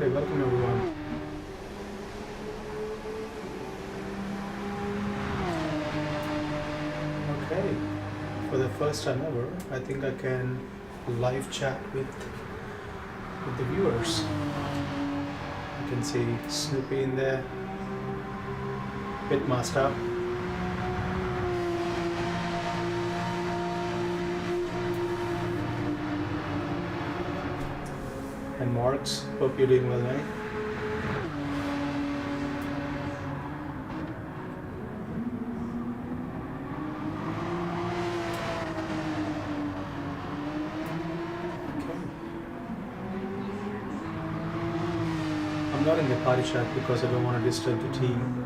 Alrighty, welcome everyone. Okay, for the first time ever, I think I can live chat with the viewers. You can see Snoopy in there, Pitmaster, and Marks. Hope you're doing well, mate. I'm not in the party chat because I don't want to disturb the team.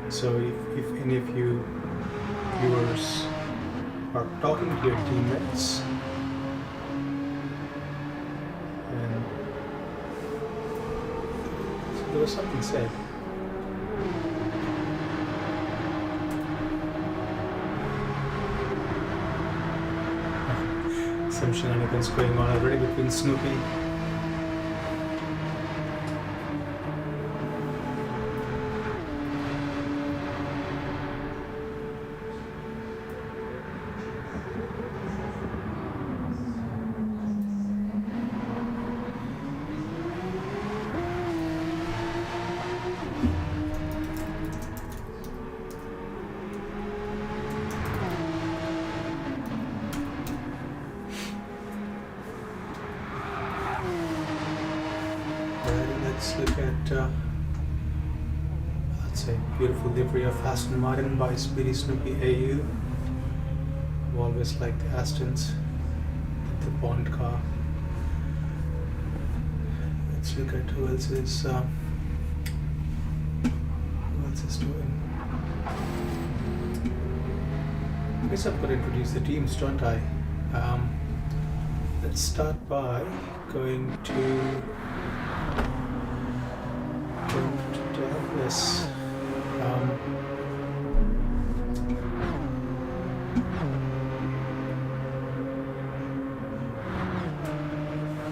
So if any of you viewers are talking to your teammates, and so there was something said. Some shenanigans going on already between Snoopy. Let's look at, let's say, beautiful livery of Aston Martin by Speedy Snoopy AU. I've always liked the Astons, the Bond car. Let's look at who else is doing. I guess I've got to introduce the teams, don't I? Let's start by going to this.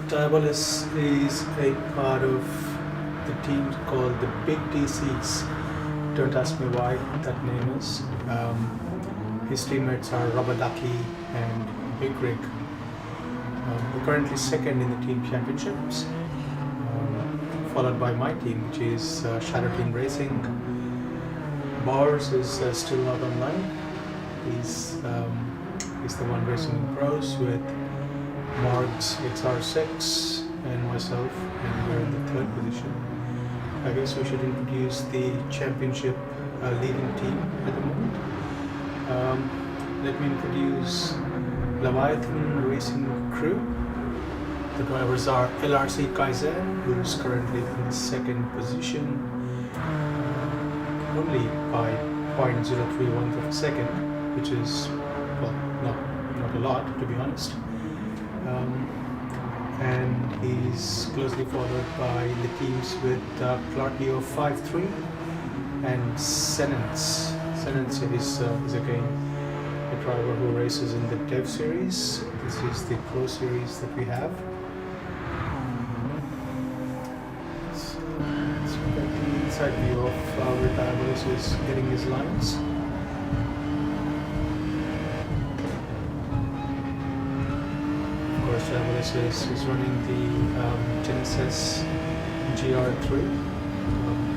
Diabolus is a part of the team called the Big DCs. Don't ask me why that name is. His teammates are Rubber Ducky and Big Rig. We're currently second in the team championships, followed by my team, which is Shadow Team Racing. Bowers is still not online. He's the one racing in pros with Margs XR6 and myself, and we're in the third position. I guess we should introduce the championship leading team at the moment. Let me introduce Leviathan Racing Crew. The drivers are LRC Kaizen, who is currently in the second position, only by 0.031 of a second, which is, well, not a lot, to be honest. And he's closely followed by the teams with Claudio 5-3 and Senence. Senence is again a driver who races in the Dev Series. This is the Pro Series that we have. So let's look at the inside view of where Diabolus is getting his lines. Of course, Diabolus is running the Genesis GR3,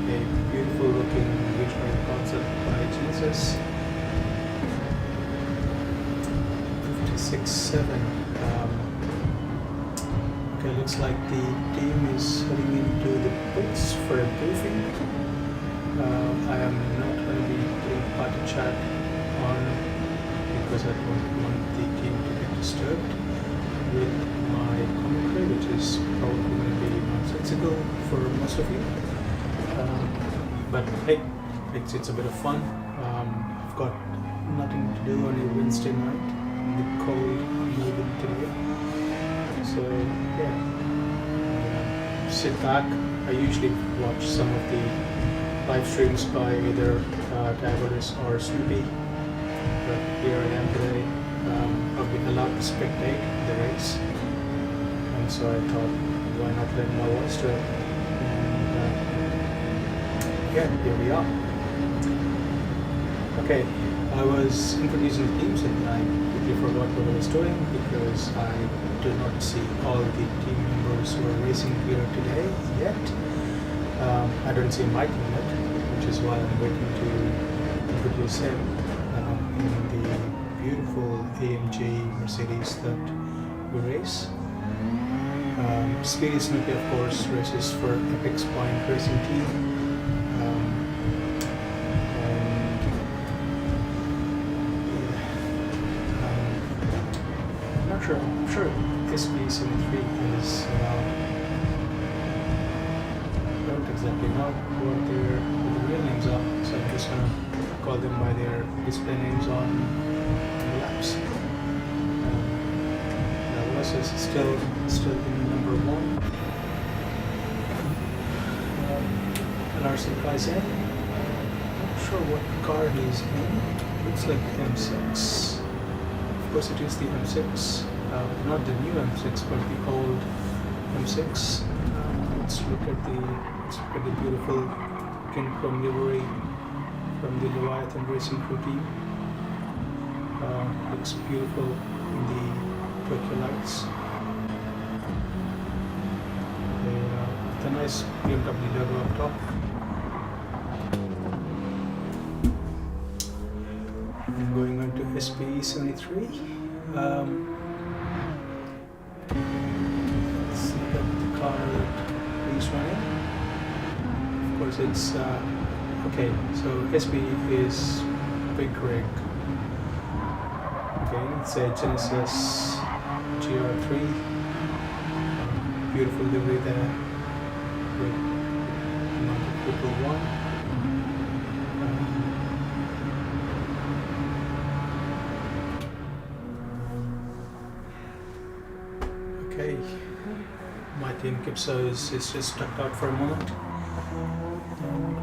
a beautiful looking V-twin concept by Genesis. 56.7. Okay, looks like the team is heading into the pits for a briefing. I am not going to be doing party chat on because I don't want the team to get disturbed with my commentary, which is probably going to be nonsensical for most of you. But hey, it's a bit of fun. I've got nothing to do on a Wednesday night in the cold Melbourne today. So yeah, sit back. I usually watch some of the live streams by either Diabolus or Snoopy, but here I am today. I've been allowed to spectate the race, and so I thought why not lend my voice to it? And yeah, here we are. Okay, I was introducing the teams and I quickly forgot what I was doing because I did not see all the team members who are racing here today yet. I don't see my team yet, which is why I'm waiting to introduce him in the beautiful AMG Mercedes that we race. Speedy Snoopy, of course, races for Apex Point Racing Team. I'm sure SB73 is, I don't exactly know what their real names are, so I'm just gonna call them by their display names on the laps. Is still in number 1. LRC guys in. Not sure what car he's in. Looks like the M6. Of course, it is the M6. Not the new M6, but the old M6. Let's look at the beautiful chrome livery from the Leviathan Racing Crew team. Looks beautiful in the Tokyo lights. The nice BMW logo up top. And going on to SPE73. Let's see what the car that he's running. Of course, it's okay. So SPE is Big Rig. Okay, it's a Genesis GR3, beautiful livery there with mounted triple 1. Okay, my team Kipso is just stuck out for a moment.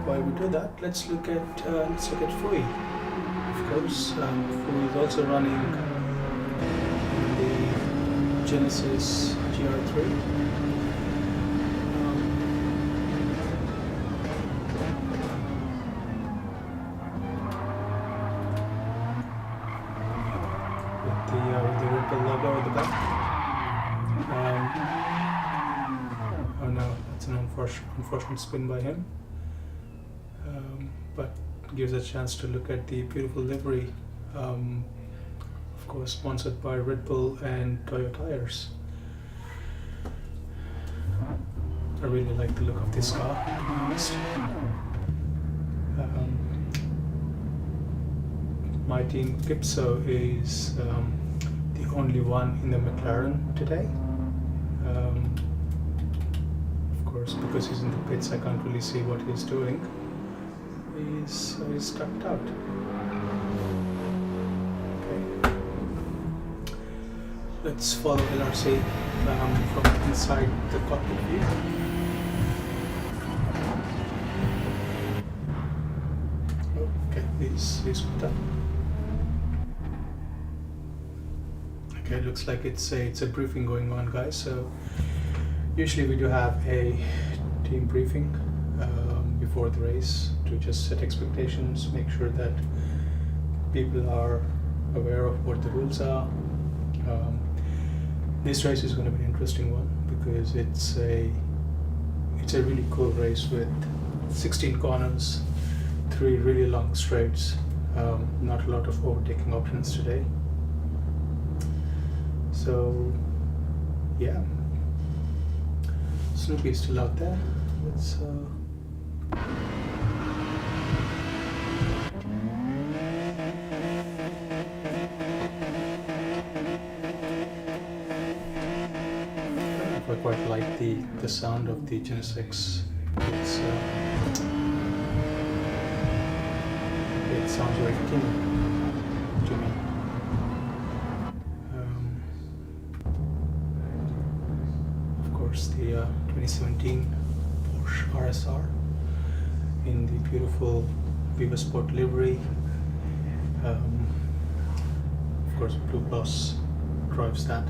While we do that, let's look at Fui. Of course, Fui is also running Genesis GR3. With the Ripple logo at the back. Oh no, that's an unfortunate spin by him. But gives a chance to look at the beautiful livery. Of course, sponsored by Red Bull and Toyo tires. I really like the look of this car, to be honest. My team Kipso is the only one in the McLaren today. Of course, because he's in the pits, I can't really see what he's doing. He's stuck out. Let's follow LRC from inside the cockpit view. Okay, he's put up. Okay, looks like it's a briefing going on, guys. So usually we do have a team briefing before the race to just set expectations, make sure that people are aware of what the rules are. This race is going to be an interesting one because it's a really cool race with 16 corners, 3 really long straights, not a lot of overtaking options today. So yeah, Snoopy is still out there. Let's I quite like the sound of the Genesis. It sounds very clean to me. Of course, the 2017 Porsche RSR in the beautiful Viva Sport livery. Of course, Blue Boss drives that.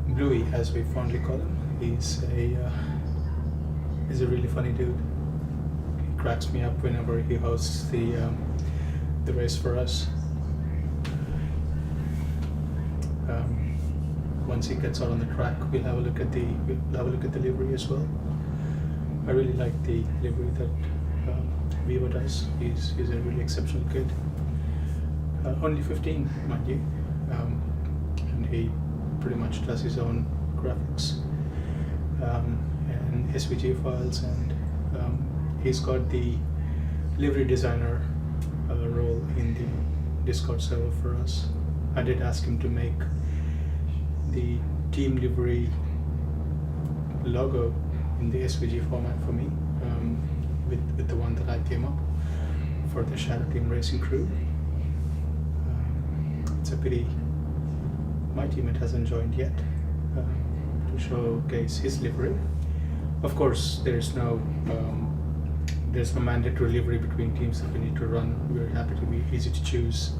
Bluey, as we fondly call him, He's a really funny dude. He cracks me up whenever he hosts the race for us. Once he gets out on the track, we'll have a look at the livery as well. I really like the livery that Vivo does. He's a really exceptional kid. Only 15, mind you, and he pretty much does his own graphics and SVG files, and he's got the livery designer role in the Discord server for us. I did ask him to make the team livery logo in the SVG format for me, with the one that I came up for the Shadow Team Racing crew. It's a pity my teammate hasn't joined yet to showcase his livery. Of course, there's no mandatory livery between teams that we need to run. We're happy to be easy to choose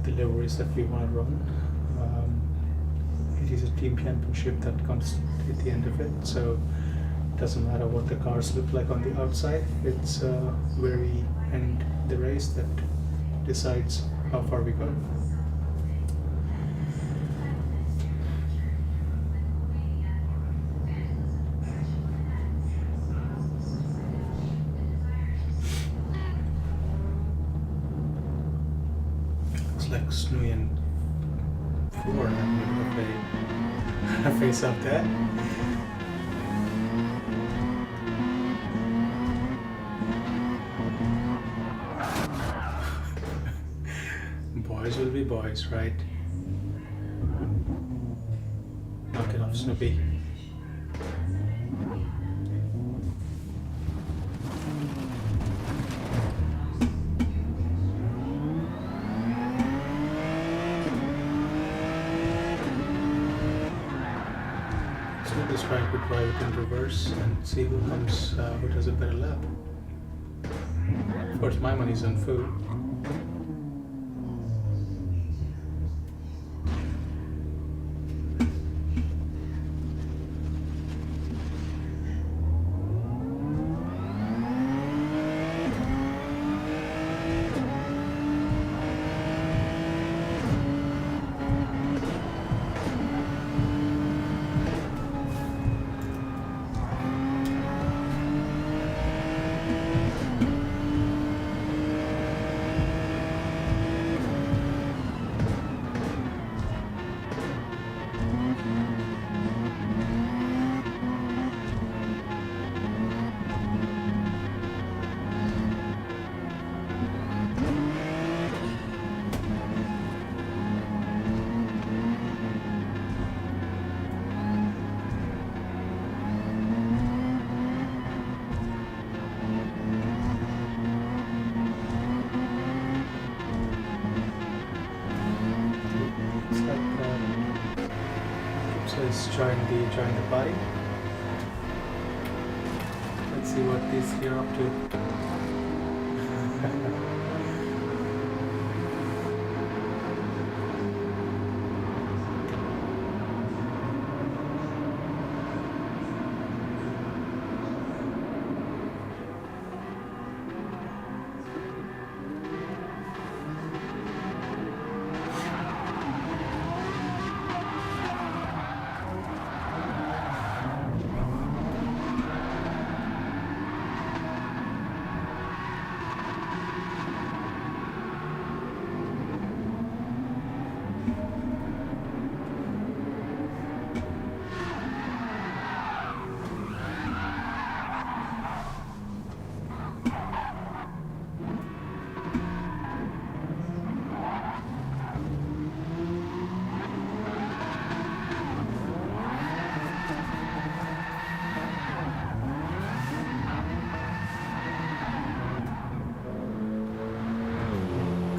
the liveries that we want to run. It is a team championship that comes at the end of it, so it doesn't matter what the cars look like on the outside. It's where we end the race that decides how far we go. Looks like Snooey and Ford have a face up there. Boys will be boys, right? Knock it off, Snoopy. Snoopy's trying to drive it in reverse and see who does a better lap. Of course, my money's on food. Join the party. Let's see what these here are up to.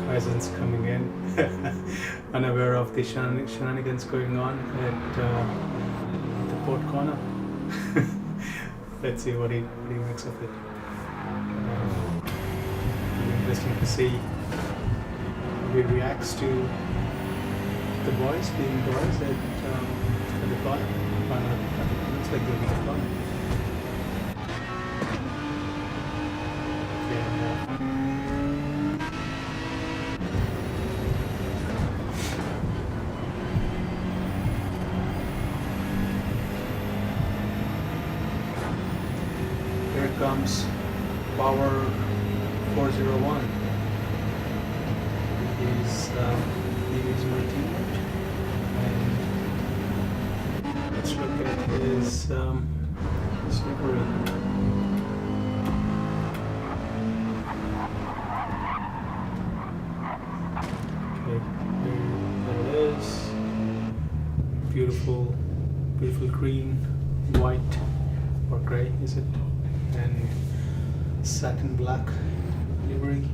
Kaizen's coming in, unaware of the shenanigans going on at the port corner. Let's see what he makes of it. Interesting to see how he reacts to the boys being boys at the port. looks like they're having fun. Here comes Power 401. He's my teammate. And let's look at his livery. Okay, there it is. Beautiful green, white or grey, is it? And satin black livery.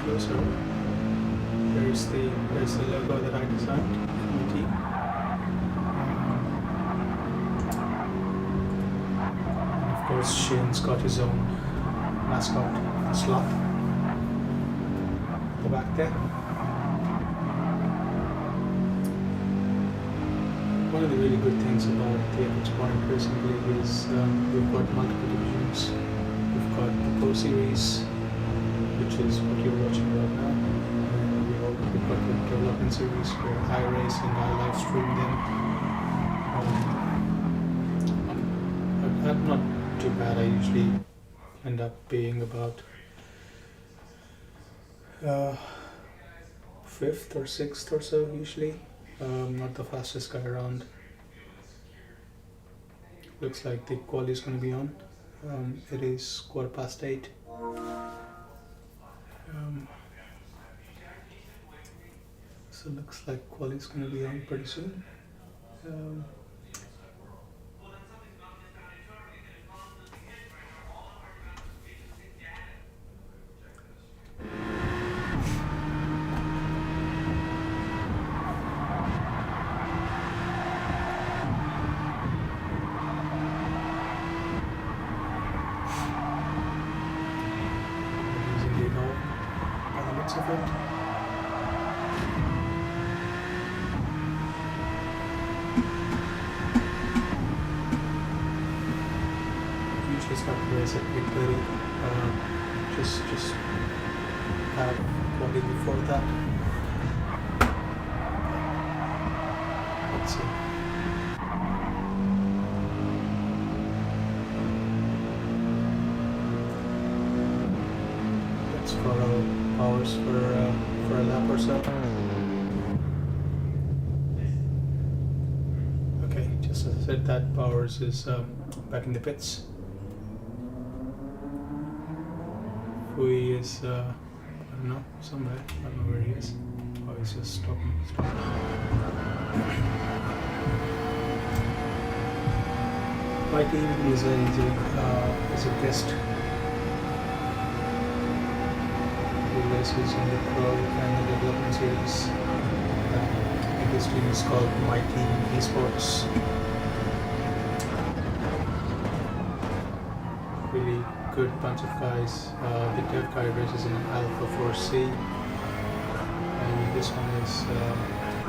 Closer. There's the logo that I designed for the team. And of course Shane's got his own mascot, Sloth, at the back there. One of the really good things about the Apex Point Racing League is we've got multiple divisions. We've got the Pro Series, which is what you're watching right now. We've got the development series where I race and I live stream them. I'm not too bad. I usually end up being about 5th or 6th or so usually. Not the fastest guy around. Looks like the quali is going to be on. It is 8:15. So looks like quali is going to be on pretty soon. Of it. Usually start the race at 8:30. Just have quali before that. Let's see. Let's follow hours for a lap or so. Okay, just as I said, that Powers is back in the pits. Fui is I don't know, somewhere. I don't know where he is. Oh, he's just stopping. My team is a guest. Races in the Pro and the Development Series. This team is called My Team Esports. Really good bunch of guys. The dev guy races in an Alpha 4C, and this one is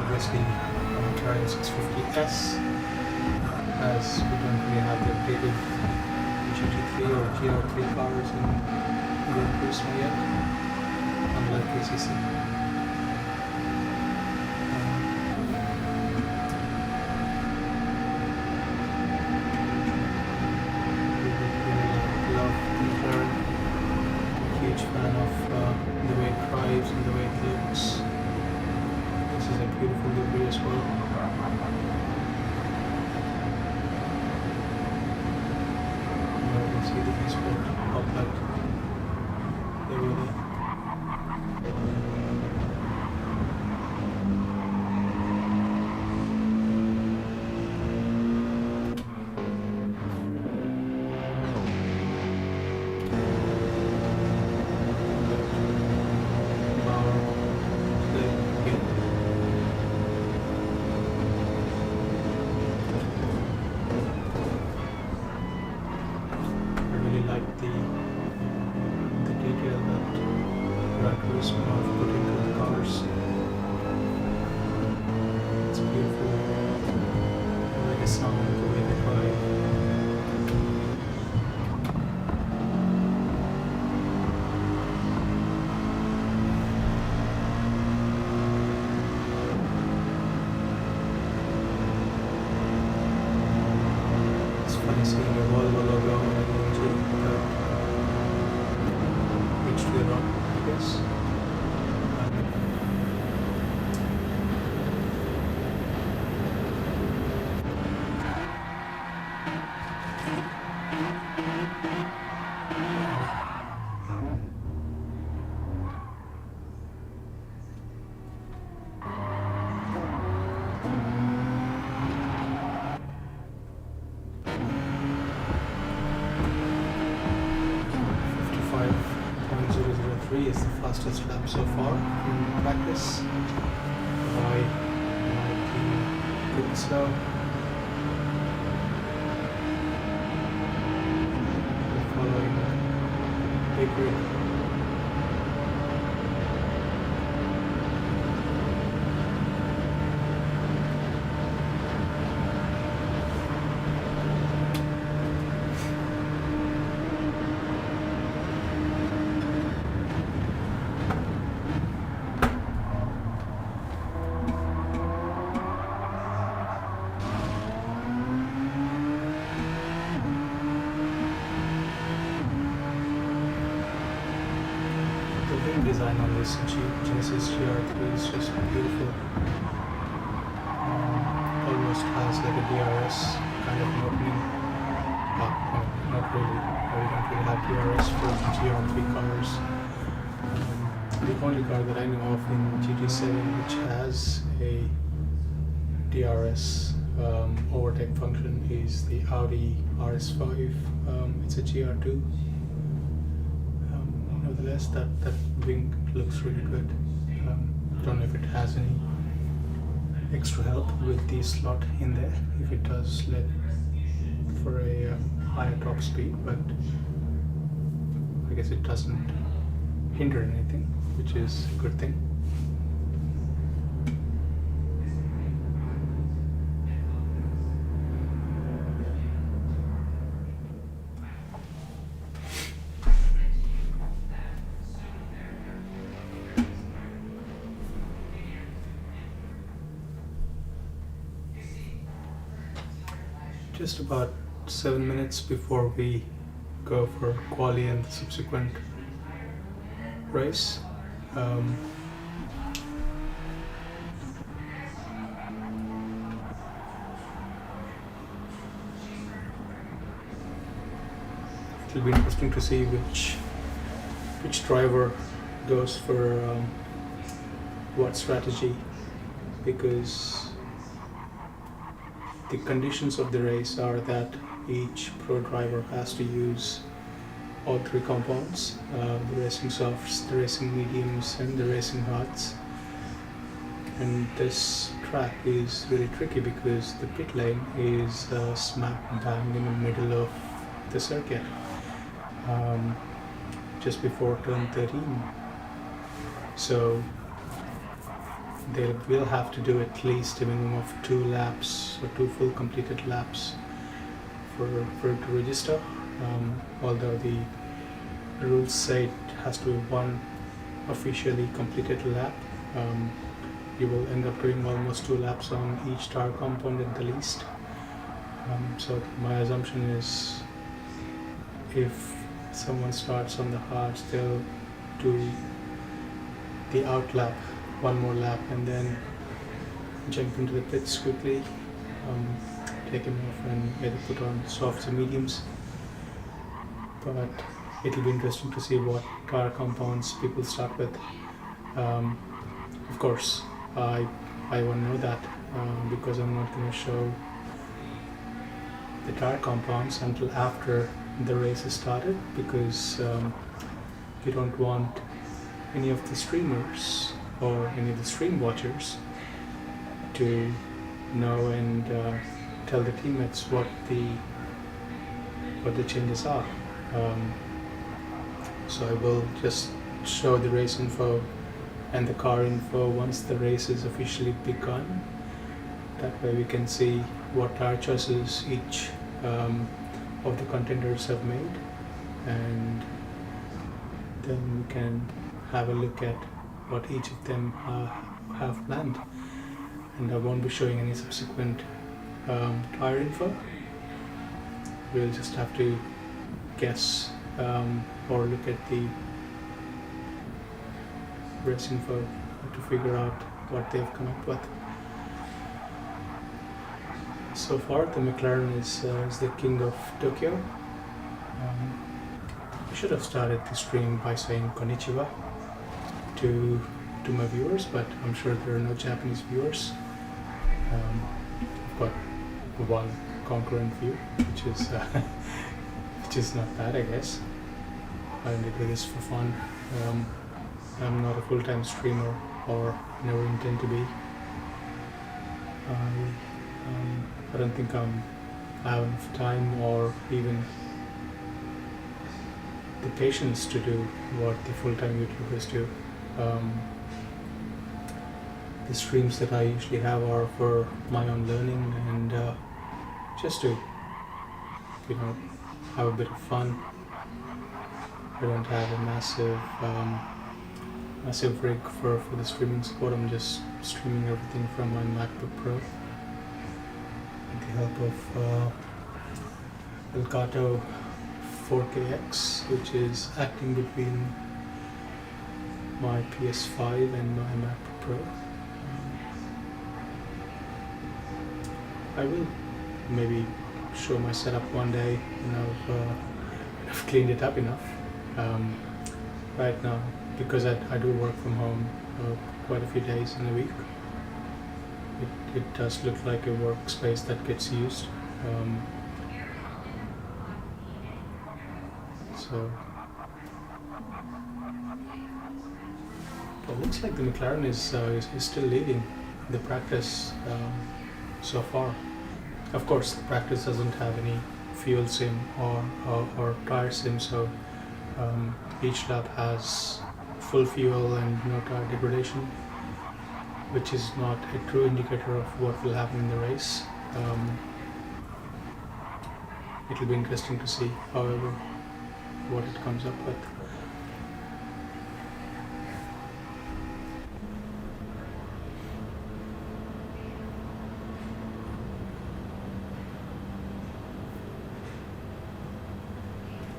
obviously McLaren 650S, as we don't really have the updated GT3 or GR3 cars in Gran Turismo yet. Unlike ACC. Love McLaren. Huge fan of the way it drives and the way it looks. This is a beautiful livery as well. You can see the eSport uplight. There we go. was more put into the cars. It's beautiful. The way they sound, the way they drive. It's funny seeing a Volvo logo on the H to the rock, I guess. 55.003 is the fastest lap so far in practice. My team pretty slow. We're following big grid. Design on this Genesis GR3 is just beautiful. Almost has like a DRS kind of an opening. No, not really. We don't really have DRS for GR3 cars. The only car that I know of in GT7 which has a DRS overtake function is the Audi RS5. It's a GR2. Nevertheless, that wing looks really good. Don't know if it has any extra help with the slot in there. If it does, let for a higher top speed, but I guess it doesn't hinder anything, which is a good thing. Just about 7 minutes before we go for quali and the subsequent race. It'll be interesting to see which driver goes for what strategy, because the conditions of the race are that each pro driver has to use all three compounds, the racing softs, the racing mediums and the racing hards. And this track is really tricky because the pit lane is smack bang in the middle of the circuit, just before turn 13. So they will have to do at least a minimum of 2 laps or 2 full completed laps for it to register. Although the rules say it has to be 1 officially completed lap, you will end up doing almost 2 laps on each tire compound at the least. So my assumption is if someone starts on the hards, they'll do the out lap, 1 more lap, and then jump into the pits quickly, take him off and either put on softs or mediums. But it'll be interesting to see what tire compounds people start with. Of course, I won't know that because I'm not going to show the tire compounds until after the race is started, because you don't want any of the streamers or any of the stream watchers to know and tell the teammates what the changes are. So I will just show the race info and the car info once the race is officially begun. That way we can see what tire choices each of the contenders have made, and then we can have a look at what each of them have planned. And I won't be showing any subsequent tire info. We'll just have to guess or look at the race info to figure out what they've come up with. So far, the McLaren is the king of Tokyo. I should have started the stream by saying konnichiwa to my viewers, but I'm sure there are no Japanese viewers. I've got one concurrent view, which is not bad, I guess. I only do this for fun. I'm not a full-time streamer, or never intend to be. I don't think I have enough time or even the patience to do what the full-time YouTubers do. The streams that I usually have are for my own learning and just to, have a bit of fun. I don't have a massive rig for the streaming support. I'm just streaming everything from my MacBook Pro with the help of Elgato 4KX, which is acting between my PS5 and my MacBook Pro. I will maybe show my setup one day when I've cleaned it up enough. Right now, because I do work from home quite a few days in a week, it does look like a workspace that gets used. So it looks like the McLaren is still leading the Practise so far. Of course, the Practise doesn't have any fuel sim or tire sim, so each lap has full fuel and no tire degradation, which is not a true indicator of what will happen in the race. It'll be interesting to see, however, what it comes up with.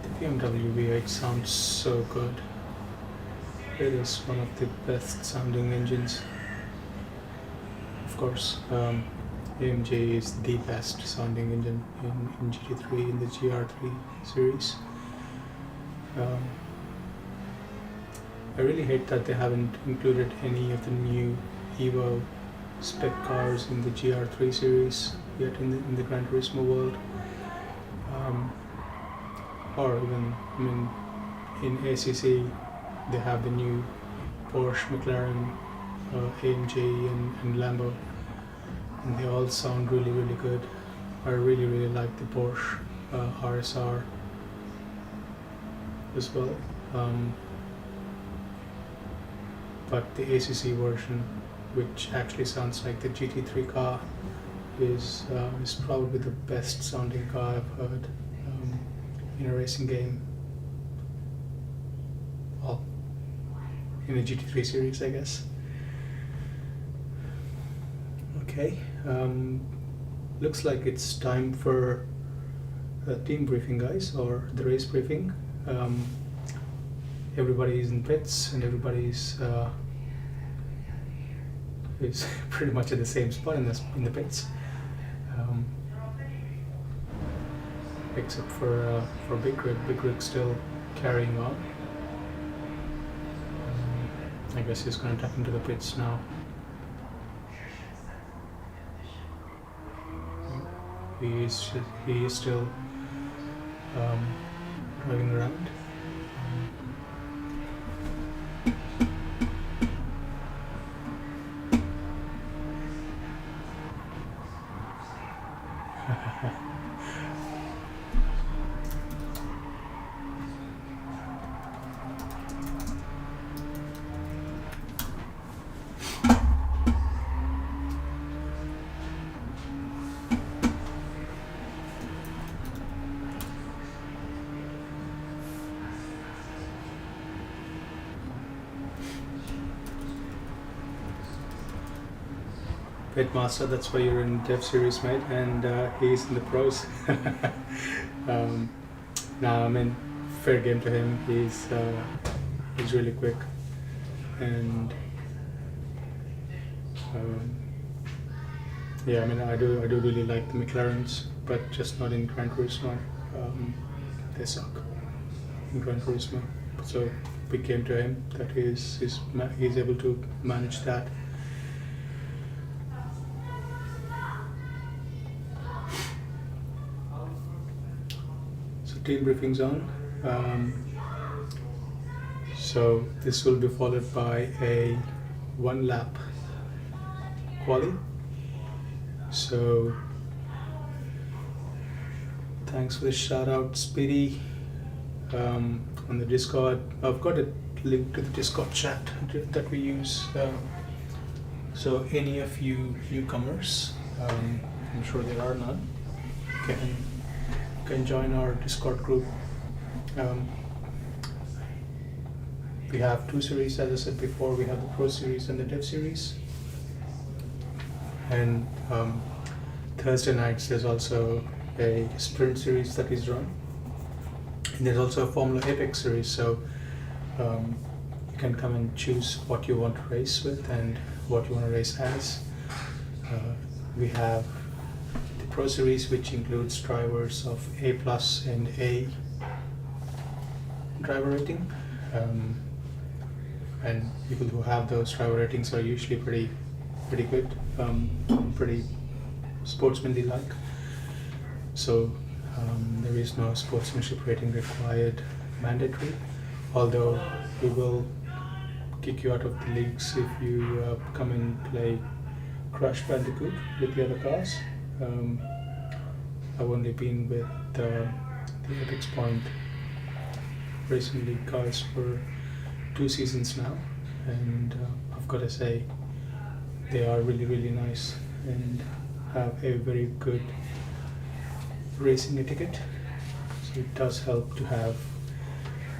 The BMW V8 sounds so good. It is one of the best sounding engines. Of course, AMG is the best sounding engine in GT3, in the GR3 series. I really hate that they haven't included any of the new Evo spec cars in the GR3 series yet in the Gran Turismo world. Or even, in ACC they have the new Porsche, McLaren, AMG and Lambo, and they all sound really good. I really like the Porsche RSR as well. But the ACC version, which actually sounds like the GT3 car, is probably the best sounding car I've heard in a racing game. Well, in the GT3 series, I guess. Okay, looks like it's time for a team briefing, guys, or the race briefing. Everybody is in pits and everybody's is pretty much at the same spot in the pits, except for Big Rig. Big Rig still carrying on. I guess he's going to tap into the pits now. He is still driving around. Pitmaster, that's why you're in Dev Series, mate, and he's in the pros. Now, I mean, fair game to him. He's really quick, and yeah, I mean, I do really like the McLarens, but just not in Gran Turismo. They suck in Gran Turismo. So we came to him that he's able to manage that. So team briefings on. So this will be followed by a 1 lap quali. So thanks for the shout out, Speedy, on the Discord. I've got a link to the Discord chat that we use. So any of you newcomers, I'm sure there are none, can join our Discord group. We have 2 series, as I said before. We have the Pro Series and the Dev Series. And Thursday nights there's also a sprint series that is run. And there's also a Formula Apex series, so you can come and choose what you want to race with and what you want to race as. We have the Pro Series, which includes drivers of A+ and A driver rating. And people who have those driver ratings are usually pretty good, pretty sportsmanly like. So there is no sportsmanship rating required mandatory, although we will kick you out of the leagues if you come and play Crash Bandicoot with the other cars. I've only been with the Apex Point Racing League cars for 2 seasons now, and I've got to say they are really nice and have a very good racing etiquette. So it does help to have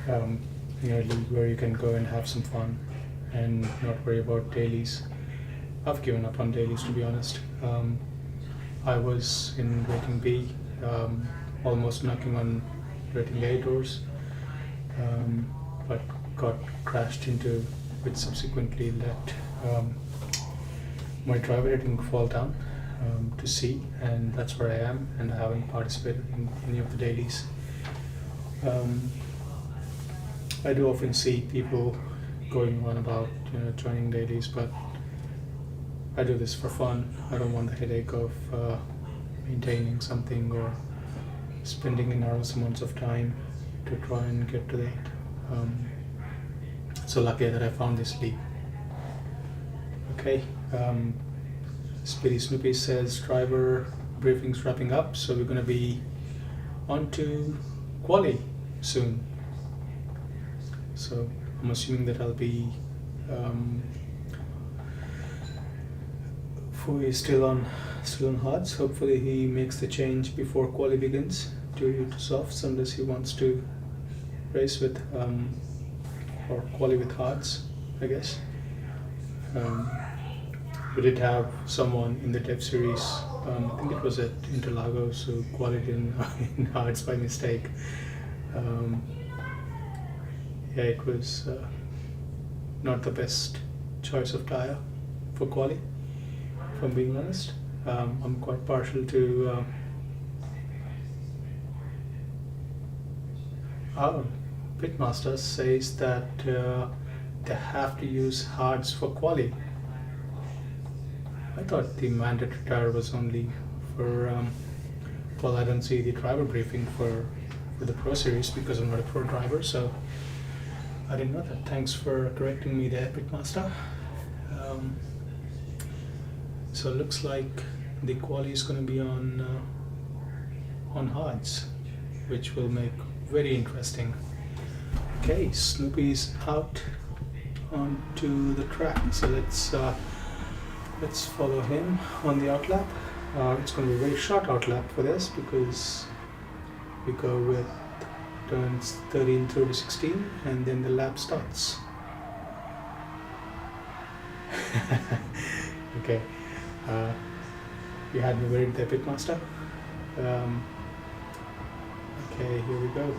a league where you can go and have some fun and not worry about dailies. I've given up on dailies, to be honest. I was in rating B, almost knocking on rating A doors, but got crashed into, which subsequently let my driver rating fall down to C, and that's where I am, and I haven't participated in any of the dailies. I do often see people going on about joining dailies, but I do this for fun. I don't want the headache of maintaining something or spending enormous amounts of time to try and get to that. So lucky that I found this league. Okay, Speedy Snoopy says driver briefing's wrapping up, so we're going to be on to quali soon. So I'm assuming that I'll be Fu is still on hards. Hopefully he makes the change before quali begins to softs, unless he wants to race with or quali with hards, I guess. We did have someone in the Dev Series, I think it was at Interlagos, who qualified in hards by mistake. Yeah, it was not the best choice of tire for quali, if I'm being honest. I'm quite partial to Pitmaster says that they have to use hards for quali. I thought the mandatory tire was only for well, I don't see the driver briefing for the Pro Series because I'm not a pro driver, so I didn't know that. Thanks for correcting me there, Pitmaster. So it looks like the quali is going to be on hards, which will make very interesting. Okay, Snoopy's out onto the track, so let's follow him on the outlap. It's going to be a very short outlap for this because we go with turns 13 through to 16 and then the lap starts. Okay, You had me worried there, Pitmaster. Okay, here we go.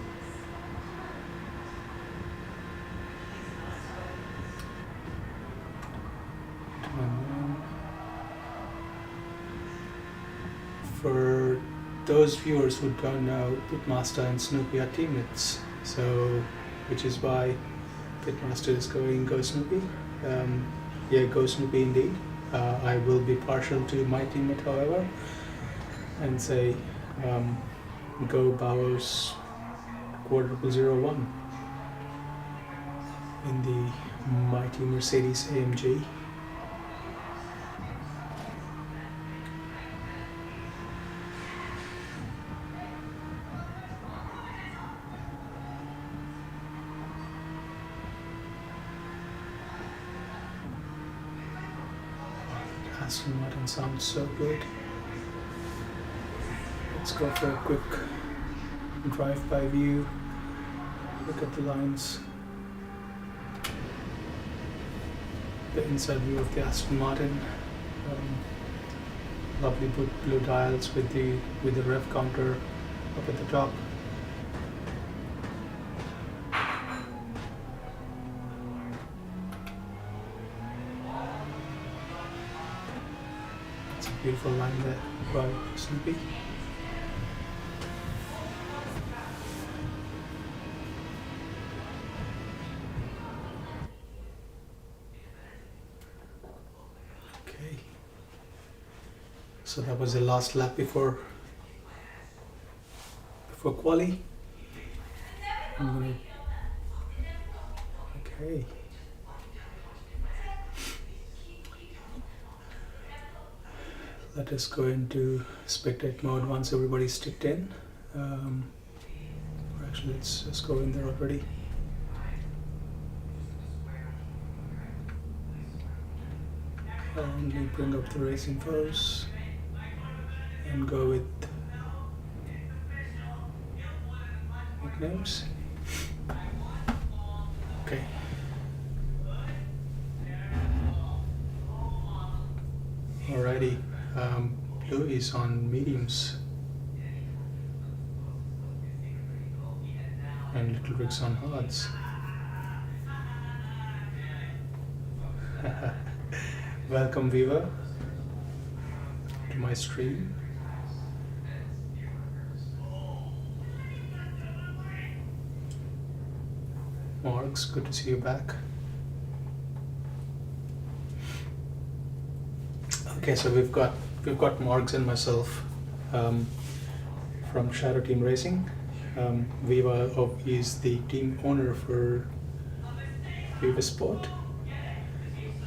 For those viewers who don't know, Pitmaster and Snoopy are teammates, so which is why Pitmaster is going Go Snoopy. Yeah, Go Snoopy indeed. I will be partial to my teammate, however, and say Go Bowers 0001 in the mighty Mercedes AMG. Aston Martin sounds so good. Let's go for a quick drive-by view. Look at the lines. The inside view of the Aston Martin. Lovely blue dials with the rev counter up at the top. It's a beautiful line there by Snoopy. So that was the last lap before quali. Okay. Let us go into spectate mode once everybody's ticked in. Or actually, let's just go in there already. And we bring up the racing infos. And go with nicknames. Okay. Alrighty. Blue is on mediums. And Little Rig's on hards. Welcome, viewer, to my stream. Marks, good to see you back. Okay, so we've got Marks and myself from Shadow Team Racing. Viva is the team owner for Viva Sport,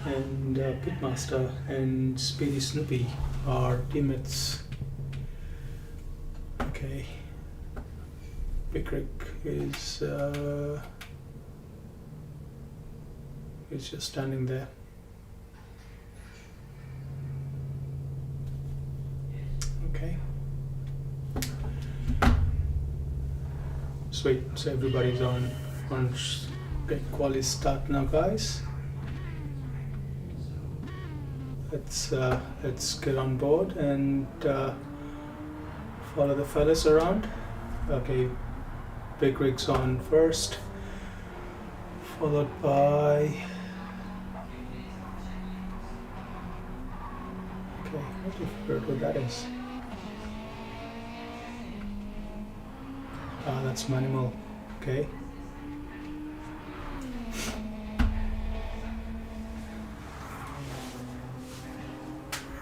and Pitmaster and Speedy Snoopy are teammates. Okay, Big Rick is just standing there. Okay. Sweet. So everybody's on get quali start now, guys. Let's get on board and follow the fellas around. Okay. Big Rig's on first, followed by. Okay, I forgot what that is. Ah, that's Manimal. Okay.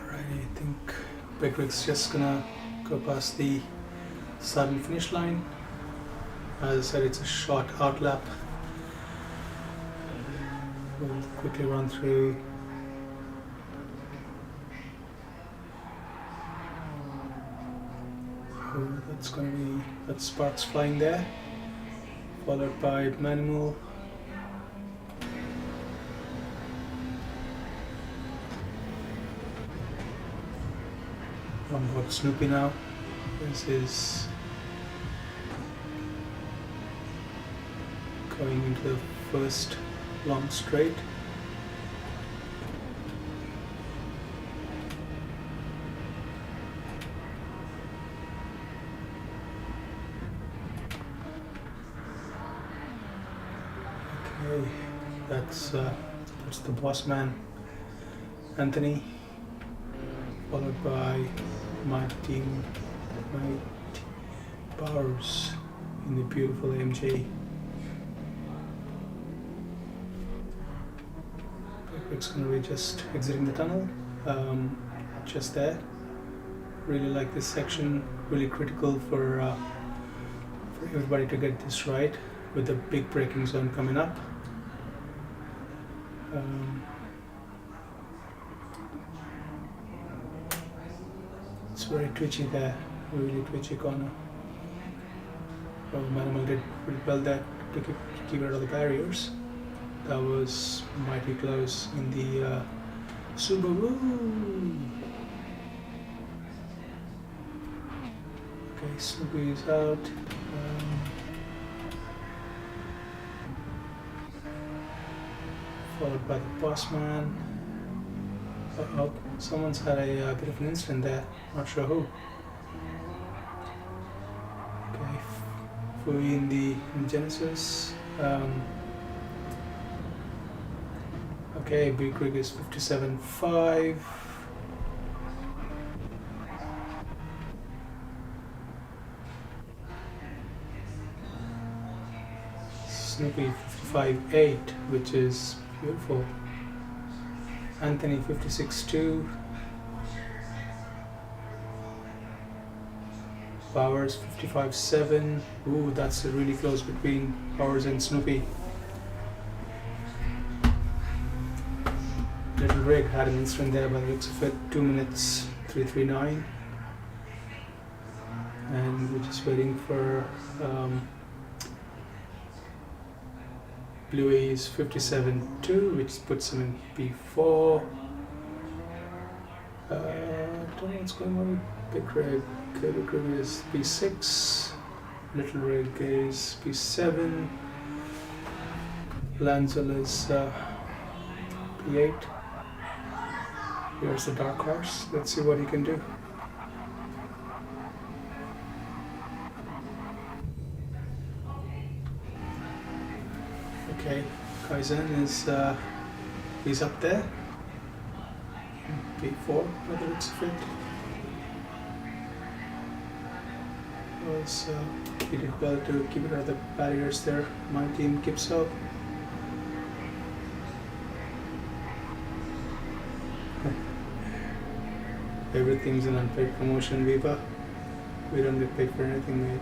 Alrighty, I think Big Rig's just gonna go past the start and finish line. As I said, it's a short out lap. We'll quickly run through. That's sparks flying there, followed by Manimal. On board Snoopy now. This is going into the first long straight. Okay, that's the boss man, Anthony, followed by my teammate Powers in the beautiful AMG. It's going to be just exiting the tunnel, just there. Really like this section, really critical for everybody to get this right with the big braking zone coming up. It's very twitchy there, really twitchy corner. Well, Manimal did pretty well there to keep it out of the barriers. That was mighty close in the Subaru. Okay, Snoopy is out. Followed by the boss man. Oh, someone's had a bit of an incident there, not sure who. Okay, Fui in the Genesis. Okay, Big Rig is 57.5. Snoopy 55.8, which is beautiful. Anthony 56.2. Powers 55.7. Ooh, that's really close between Powers and Snoopy. Little Rig had an incident there by the looks of it, 2 minutes 3:39. And we're just waiting for Bluey is 57.2, which puts him in P4. I don't know what's going on with Big Rig. Big Rig is P6. Little Rig is P7. Lanzel is P8. Here's the dark horse. Let's see what he can do. Okay, Kaizen is he's up there. P4 by the looks of it. He did well to keep it out of the barriers there. My team keeps up. Everything's an unpaid promotion, Viva. We don't get paid for anything, mate.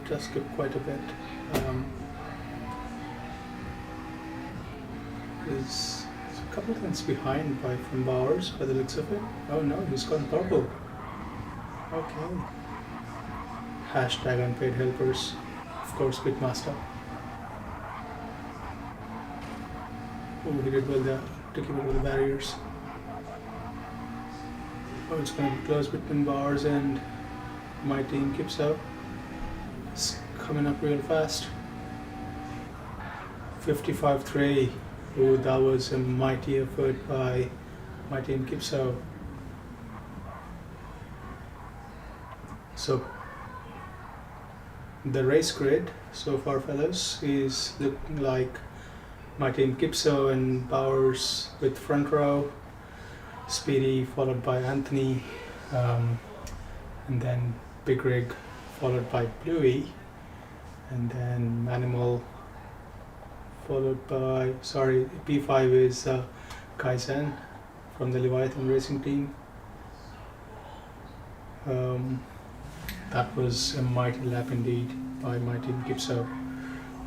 Just skip quite a bit. Is a couple of things behind from Bowers by the looks of it. Oh no, he's gone purple. Okay. Hashtag unpaid helpers. Of course, Pitmaster. Oh, he did well there to keep it with the barriers. Oh, it's going to be close between Bowers and my team keeps out. It's coming up real fast. 55.3. Oh, that was a mighty effort by my team Kipso. So the race grid so far, fellas, is looking like my team Kipso and Bowers with front row, Speedy followed by Anthony, and then Big Rig followed by Bluey, and then Manimal followed by, sorry, P5 is Kaizen from the Leviathan Racing team. That was a mighty lap indeed by my team Gipso,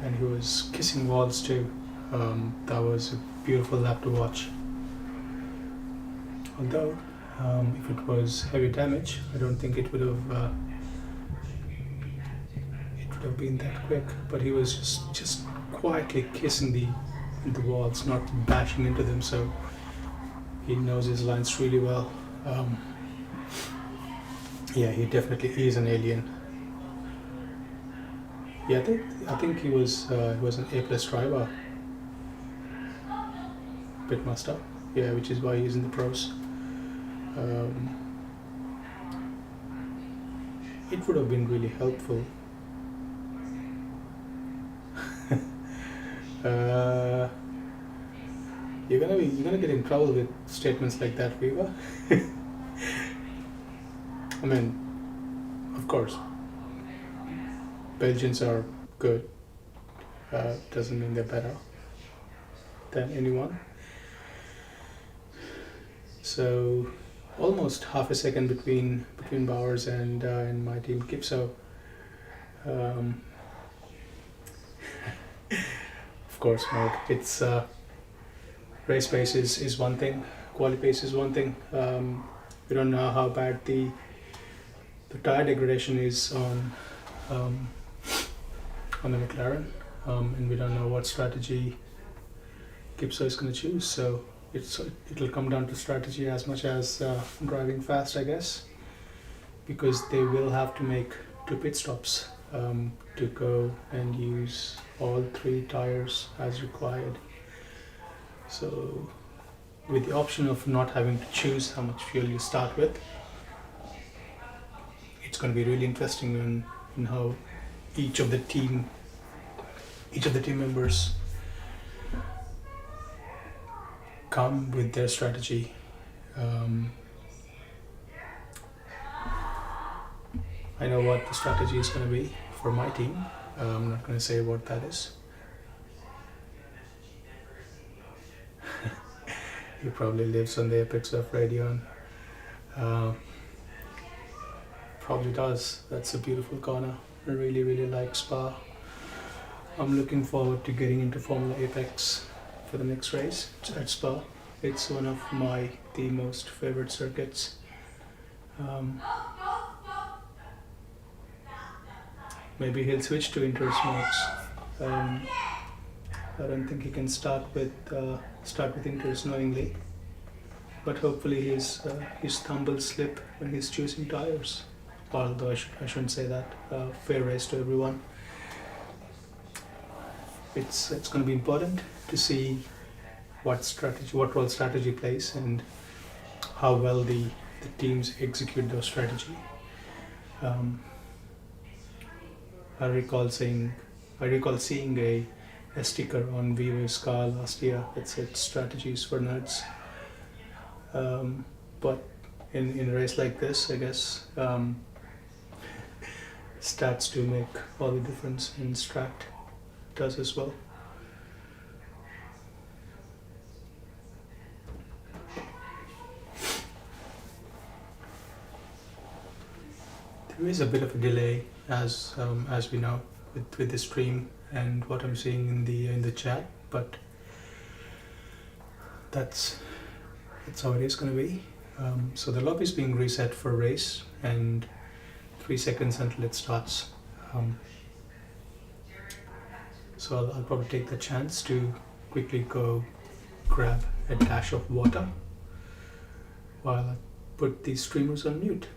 and he was kissing walls too. That was a beautiful lap to watch. Although, if it was heavy damage, I don't think it would have been that quick. But he was just quietly kissing the walls, not bashing into them. So he knows his lines really well. Yeah, he definitely is an alien. Yeah, I think he was an A+ driver, pitmaster. Yeah, which is why he's in the pros. Um, it would have been really helpful. uh, you're gonna get in trouble with statements like that, Viva. I mean, of course, Belgians are good. Doesn't mean they're better than anyone. So almost half a second between Bowers and my team Kipso. Um, of course, Mark. It's race pace is one thing, quali pace is one thing. We don't know how bad the tire degradation is um, on the McLaren, and we don't know what strategy Kipso is going to choose. So it'll come down to strategy as much as driving fast, I guess, because they will have to make 2 pit stops to go and use all 3 tires as required. So with the option of not having to choose how much fuel you start with, it's going to be really interesting in how each of the team members come with their strategy. I know what the strategy is going to be for my team. I'm not going to say what that is. He probably lives on the apex of Radion. Probably does. That's a beautiful corner. I really, really like Spa. I'm looking forward to getting into Formula Apex for the next race at Spa. It's one of the most favorite circuits. Maybe he'll switch to Inter Smokes. I don't think he can start with Inters knowingly, but hopefully his thumb will slip when he's choosing tires. Although I shouldn't say that. Fair race to everyone. It's going to be important to see what role strategy plays and how well the teams execute those strategy. I recall seeing a sticker on Vivo's car last year that said strategies for nerds. But in a race like this, I guess stats do make all the difference, and strat does as well. There is a bit of a delay, as we know, with the stream and what I'm seeing in the chat, but that's how it is going to be. So the lobby is being reset for race, and 3 seconds until it starts. So I'll probably take the chance to quickly go grab a dash of water while I put these streamers on mute.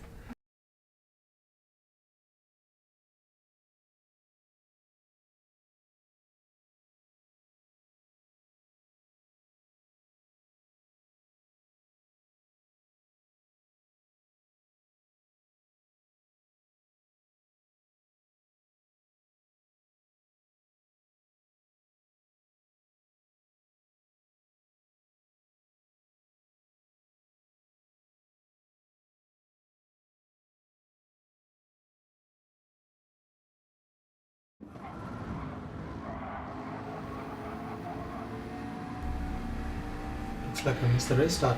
Looks like I missed the restart.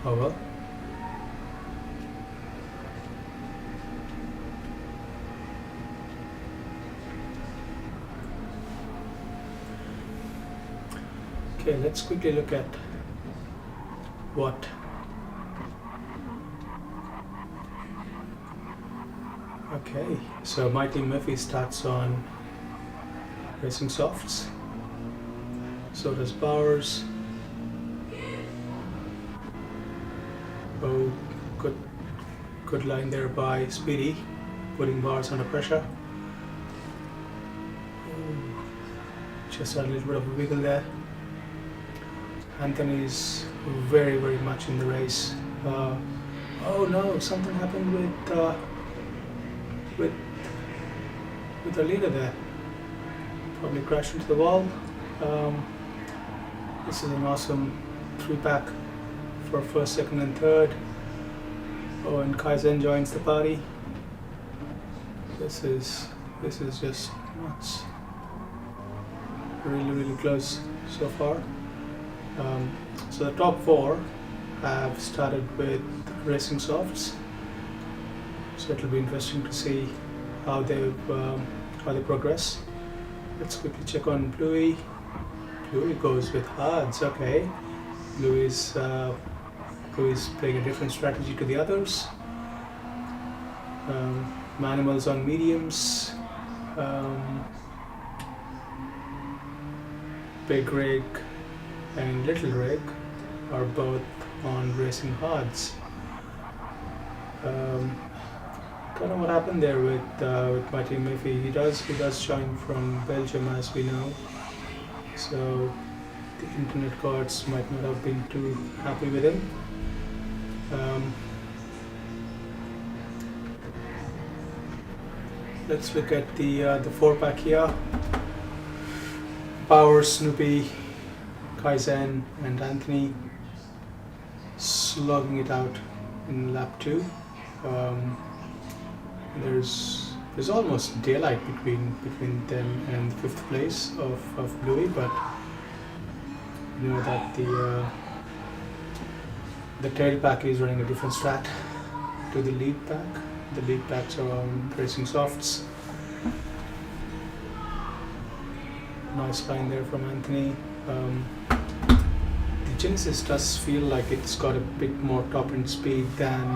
Oh well. Okay, let's quickly look at what Okay, so my team Murphy starts on racing softs. So does Bowers. Oh, good line there by Speedy, putting Bowers under pressure. Just a little bit of a wiggle there. Anthony is very, very much in the race. Oh no, something happened with our leader there. Probably crashed into the wall. This is an awesome 3-pack for first, second and third. Oh, and Kaizen joins the party. This is just nuts. Really, really close so far. So the top 4 have started with racing softs. So it'll be interesting to see how they progress. Let's quickly check on Bluey. Bluey goes with hards. Okay, Bluey's playing a different strategy to the others. Manimals on mediums. Big Rig and Little Rig are both on racing hards. Don't know what happened there with Mighty Miffy. He does join from Belgium, as we know. So the internet gods might not have been too happy with him. Let's look at the 4-pack here. Power, Snoopy, Kaizen and Anthony slogging it out in lap 2. There's almost daylight between them and 5th place of Bluey, but you know that the tail pack is running a different strat to the lead pack. The lead packs are on racing softs. Nice line there from Anthony. The Genesis does feel like it's got a bit more top end speed than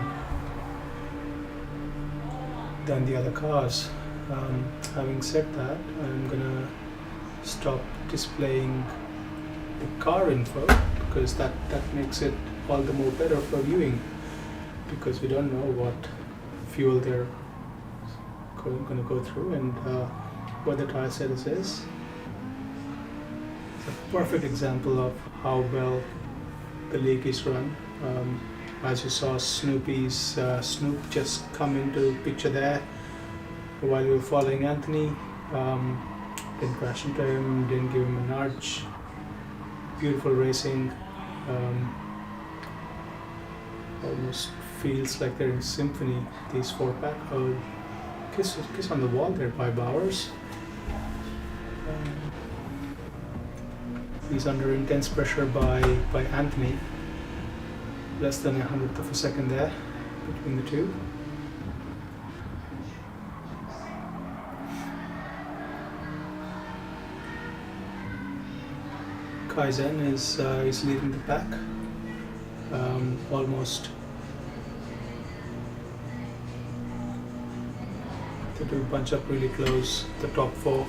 the other cars. Having said that, I'm gonna stop displaying the car info because that makes it all the more better for viewing, because we don't know what fuel they're going to go through and what the tire status is. It's a perfect example of how well the league is run. As you saw, Snoop just come into picture there while we were following Anthony. Didn't crash into him, didn't give him a nudge. Beautiful racing. Almost feels like they're in symphony, these 4-pack. Oh, kiss on the wall there by Bowers. He's under intense pressure by Anthony. Less than 100th of a second there between the two. Kaizen is leading the pack. Almost. They do bunch up really close. The top 4.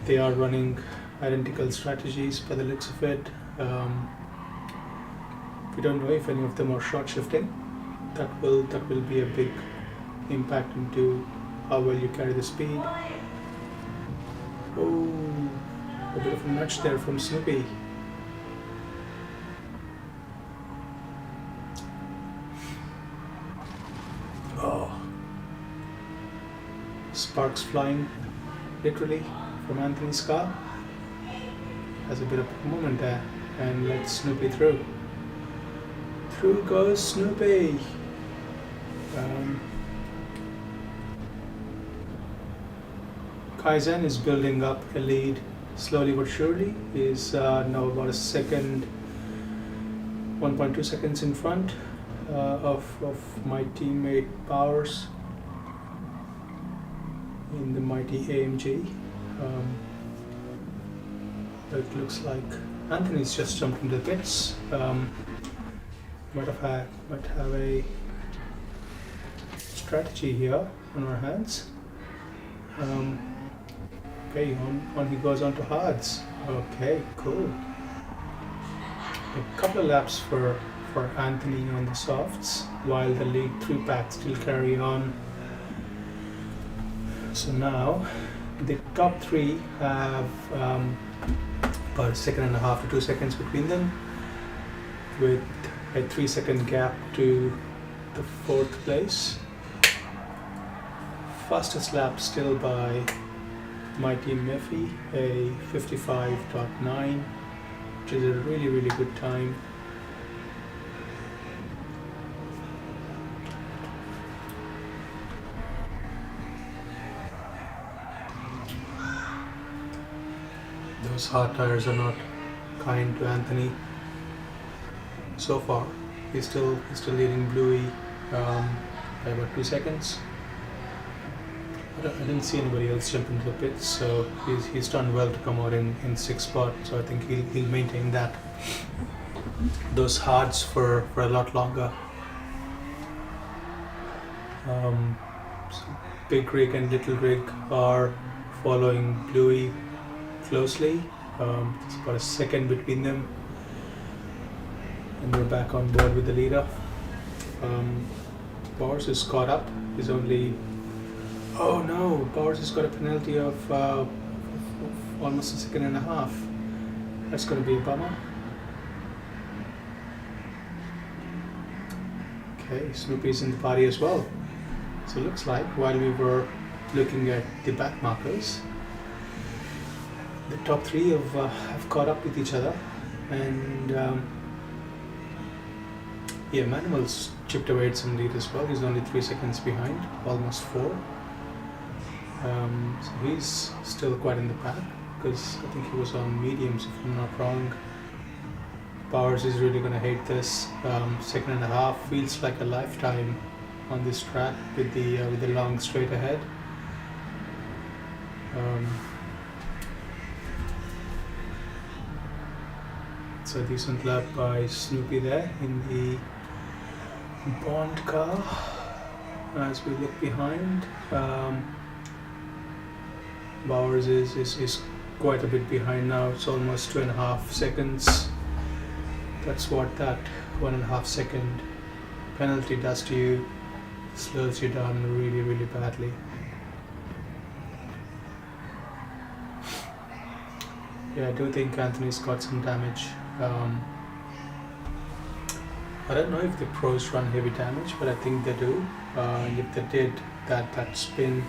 They are running identical strategies by the looks of it. We don't know if any of them are short shifting. That will be a big impact into how well you carry the speed. Oh, a bit of a nudge there from Snoopy. Oh, sparks flying, literally, from Anthony's car. Has a bit of a moment there, and lets Snoopy through. Through goes Snoopy. Kaizen is building up a lead slowly but surely. He is now about a second, 1.2 seconds in front of my teammate Powers in the mighty AMG. It looks like Anthony's just jumped into the pits. Might have a strategy here on our hands. Okay, on he goes on to hards. Okay, cool. A couple of laps for Anthony on the softs, while the lead 3-pack still carry on. So now The top three have about 1.5 to 2 seconds between them, with a 3-second gap to the fourth place. Fastest lap still by my team Murphy, a 55.9, which is a really good time. Those hard tires are not kind to Anthony. So far, he's still leading Bluey by about 2 seconds. I didn't see anybody else jump into the pits, so he's done well to come out in 6th spot. So I think he'll maintain those hards for a lot longer. So Big Rig and Little Rig are following Bluey closely. There's about a second between them, and we're back on board with the leader. Bowers is caught up. He's only Oh no, Bowers has got a penalty of almost 1.5 seconds. That's going to be a bummer. Okay, Snoopy's in the party as well. So it looks like while we were looking at the back markers, the top three have caught up with each other, and yeah, Manuel's chipped away at some lead as well. He's only 3 seconds behind, almost 4. So he's still quite in the pack, because I think he was on mediums if I'm not wrong. Bowers is really going to hate this. 1.5 seconds feels like a lifetime on this track with the long straight ahead. It's a decent lap by Snoopy there in the Bond car. As we look behind, Bowers is quite a bit behind now. It's almost 2.5 seconds. That's what that 1.5 second penalty does to you. Slows you down really badly. Yeah, I do think Anthony's got some damage. I don't know if the pros run heavy damage, but I think they do. And if they did, that spin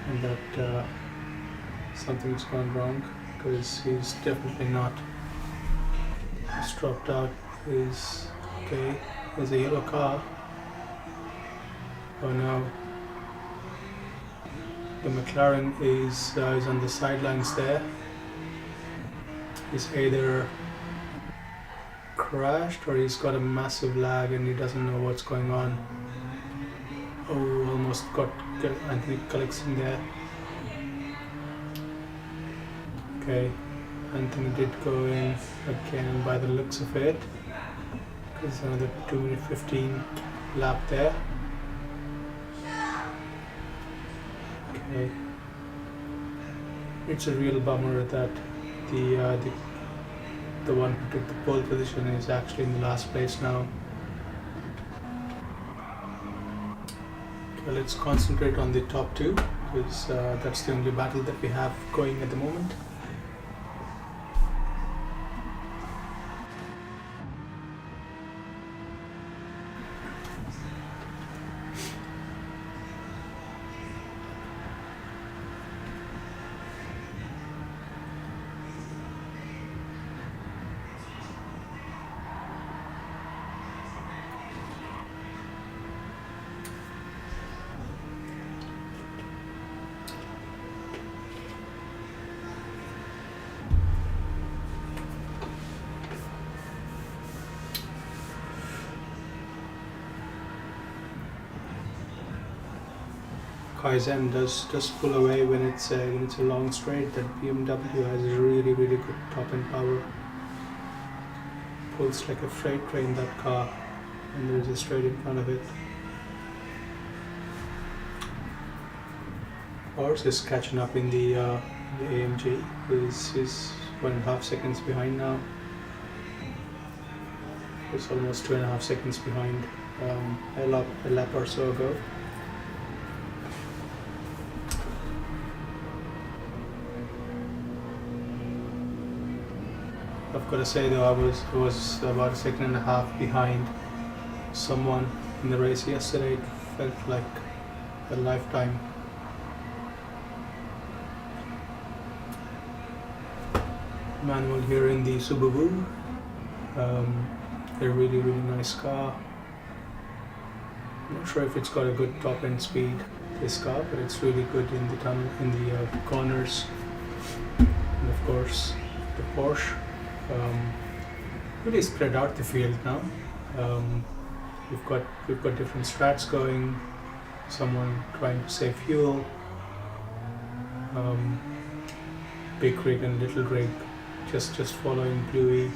and that something's gone wrong, because he's definitely not. He's dropped out. He's okay. There's a yellow car. Oh no. The McLaren is on the sidelines there. He's either crashed or he's got a massive lag and he doesn't know what's going on. Oh, almost got Anthony collects in there. Okay, Anthony did go in again by the looks of it. There's another 2:15 lap there. Okay, it's a real bummer that the one who took the pole position is actually in the last place now. Okay, let's concentrate on the top two, because that's the only battle that we have going at the moment. Kaizen does pull away when it's a long straight. That BMW has really good top end power. Pulls like a freight train, that car, and there's a straight in front of it. Ours is catching up in the AMG. Is 1.5 seconds behind now. It's almost 2.5 seconds behind a lap or so ago. I've got to say though, I was about a second and a half behind someone in the race yesterday. It felt like a lifetime. Manual here in the Subaru. A really nice car. I'm not sure if it's got a good top end speed, this car, but it's really good in the tunnel, in the corners, and of course the Porsche. Really spread out the field now. We've got different strats going. Someone trying to save fuel. Big rig and little rig, just following Bluey.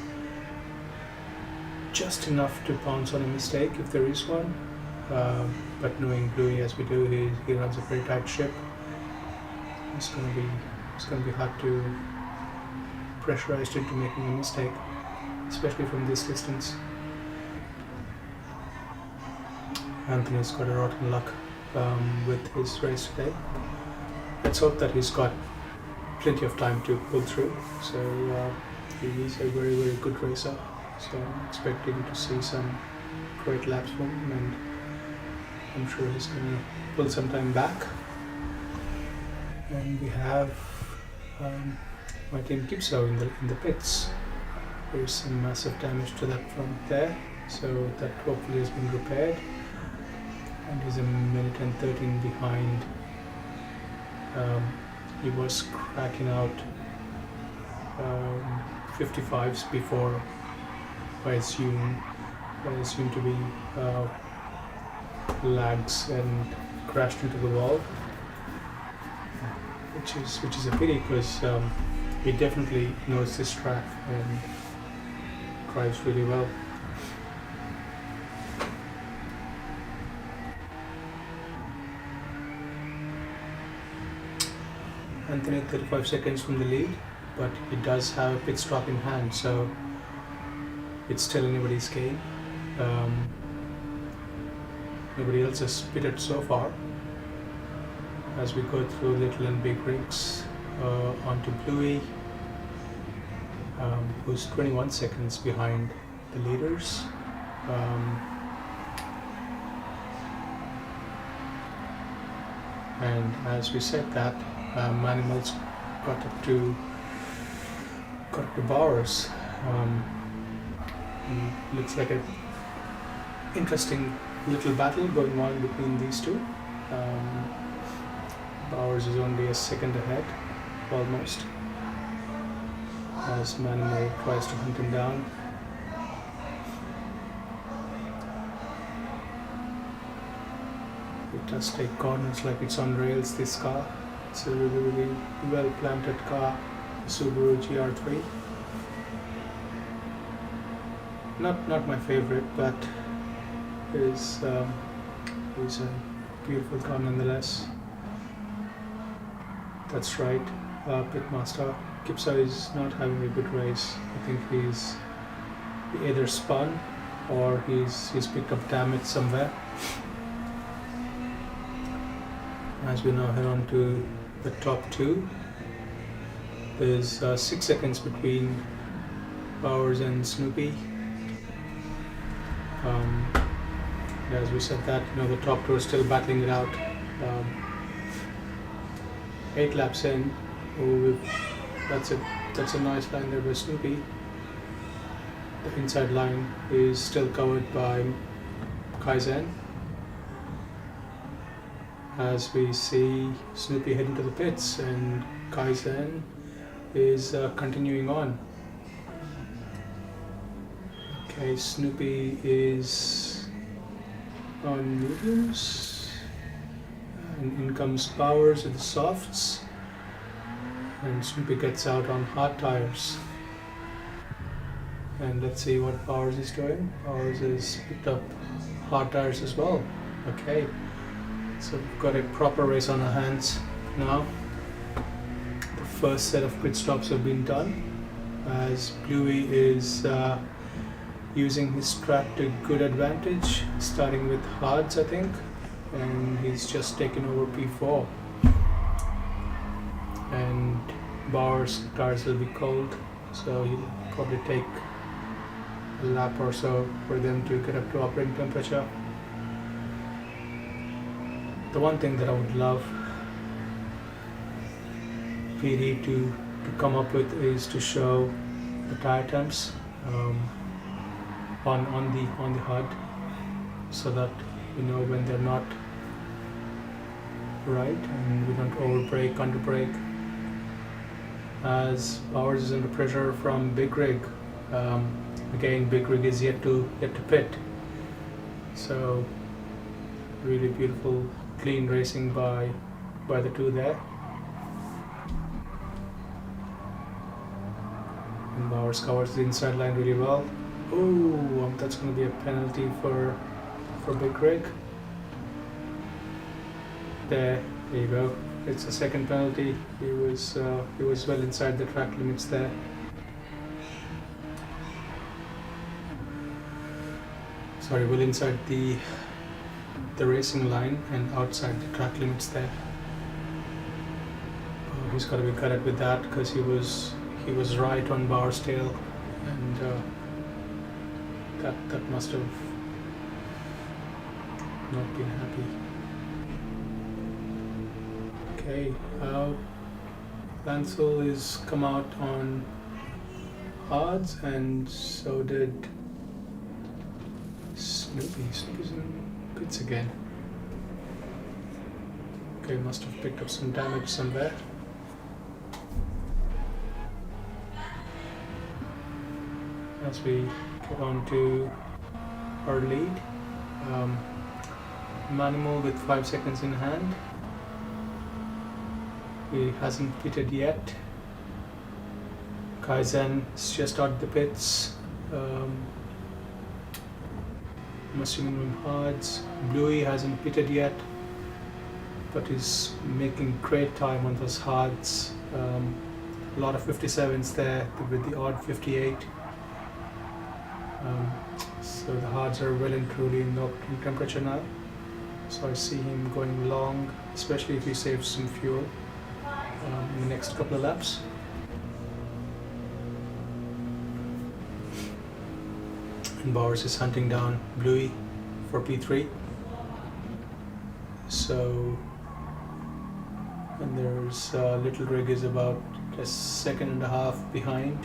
Just enough to pounce on a mistake if there is one. But knowing Bluey as we do, he runs a very tight ship. It's gonna be hard to pressurize into making a mistake, especially from this distance. Anthony's got a rotten luck with his race today. Let's hope that he's got plenty of time to pull through. So he's a very good racer. So I'm expecting to see some great laps from him, and I'm sure he's going to pull some time back. And we have my team Gibso in the pits. There's some massive damage to that front there, so that hopefully has been repaired. And he's a minute and 13 behind. He was cracking out 55s before. I assume to be lags and crashed into the wall, which is a pity, because he definitely knows this track and drives really well. Anthony 35 seconds from the lead, but he does have a pit stop in hand, so it's still anybody's game. Nobody else has pitted so far. As we go through little and big rigs onto Bluey, who's 21 seconds behind the leaders. And as we said that, Manimal's got up to Bowers. Looks like an interesting little battle going on between these two. Bowers is only a second ahead, almost, as Manimal tries to hunt him down. It does take corners like it's on rails, this car. It's a really well planted car, Subaru GR3. Not my favorite, but is a beautiful car nonetheless. That's right, Pitmaster. Gibso is not having a good race. I think he's either spun or he's picked up damage somewhere. As we now head on to the top two, there's 6 seconds between Bowers and Snoopy. As we said that, the top two are still battling it out. 8 laps in. That's a nice line there by Snoopy. The inside line is still covered by Kaizen. As we see Snoopy heading to the pits, and Kaizen is continuing on. Okay, Snoopy is on mediums, and in comes Bowers with the softs, and Snoopy gets out on hard tires. And let's see what Bowers is doing. Bowers has picked up hard tires as well. Okay, so we've got a proper race on our hands now. The first set of pit stops have been done, as Bluey is using his strat to good advantage, starting with hards, I think, and he's just taken over P4. And Bowers' tires will be cold so he'll probably take a lap or so for them to get up to operating temperature. The one thing that I would love PD to come up with is to show the tire temps on the HUD, so that we know when they're not right and we don't overbrake, underbrake. As ours is under pressure from Big Rig, again Big Rig is yet to pit, so really beautiful clean racing by the two there. And Bowers covers the inside line really well. Oh, that's going to be a penalty for Big Rig. There you go. It's a second penalty. He was well inside the track limits there. Sorry, well inside the racing line and outside the track limits there. Oh, he's got to be gutted with that, because he was right on Bauer's tail, and that must have not been happy. Okay, Lancel is come out on hards, and so did Snoopy. Snoopy's in pits again. Okay, must have picked up some damage somewhere. As we get on to our lead, Manimal with 5 seconds in hand. He hasn't pitted yet. Kaizen is just out the pits. I'm assuming room hards. Bluey hasn't pitted yet, but he's making great time on those hards. A lot of 57s there with the odd 58. So the hards are well and truly in optimum temperature now. So I see him going long, especially if he saves some fuel in the next couple of laps. And Bowers is hunting down Bluey for P3. So, and there's Little Rig is about a second and a half behind.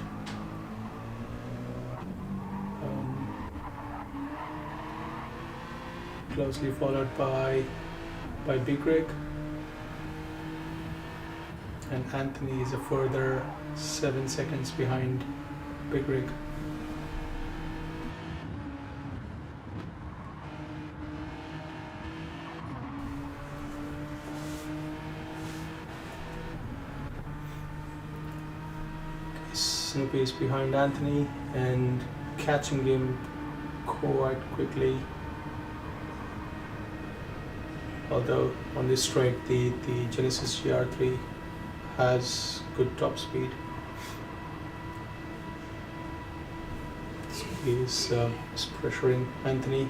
Closely followed by Big Rig, and Anthony is a further 7 seconds behind Big Rig. Snoopy is behind Anthony and catching him quite quickly. Although on this straight the Genesis GR3 has good top speed. So he's pressuring Anthony.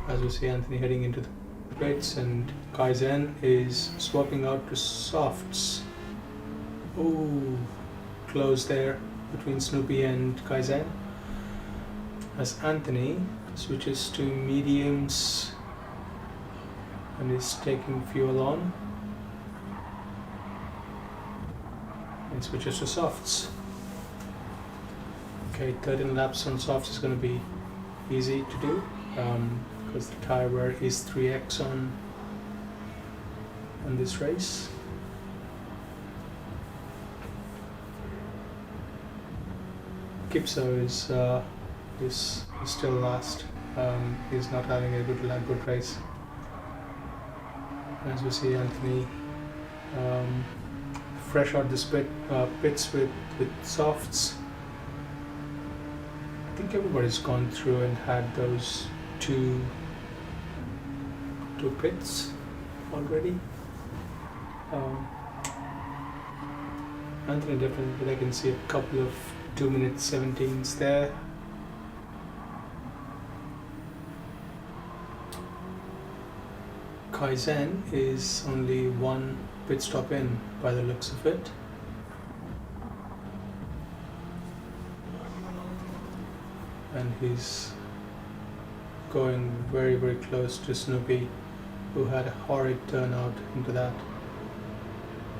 As we see Anthony heading into the pits, and Kaizen is swapping out to softs. Oh, close there between Snoopy and Kaizen. As Anthony switches to mediums and is taking fuel on, and switches to softs. Okay, 13 laps on softs is going to be easy to do because the tire wear is 3x on this race. Kipso is still last. He's not having a good race. As we see Anthony fresh out this pits with softs. I think everybody's gone through and had those two pits already. Anthony definitely, I can see a couple of 2-minute 17s there. Kaizen is only one pit stop in by the looks of it. And he's going very, very close to Snoopy, who had a horrid turnout into that.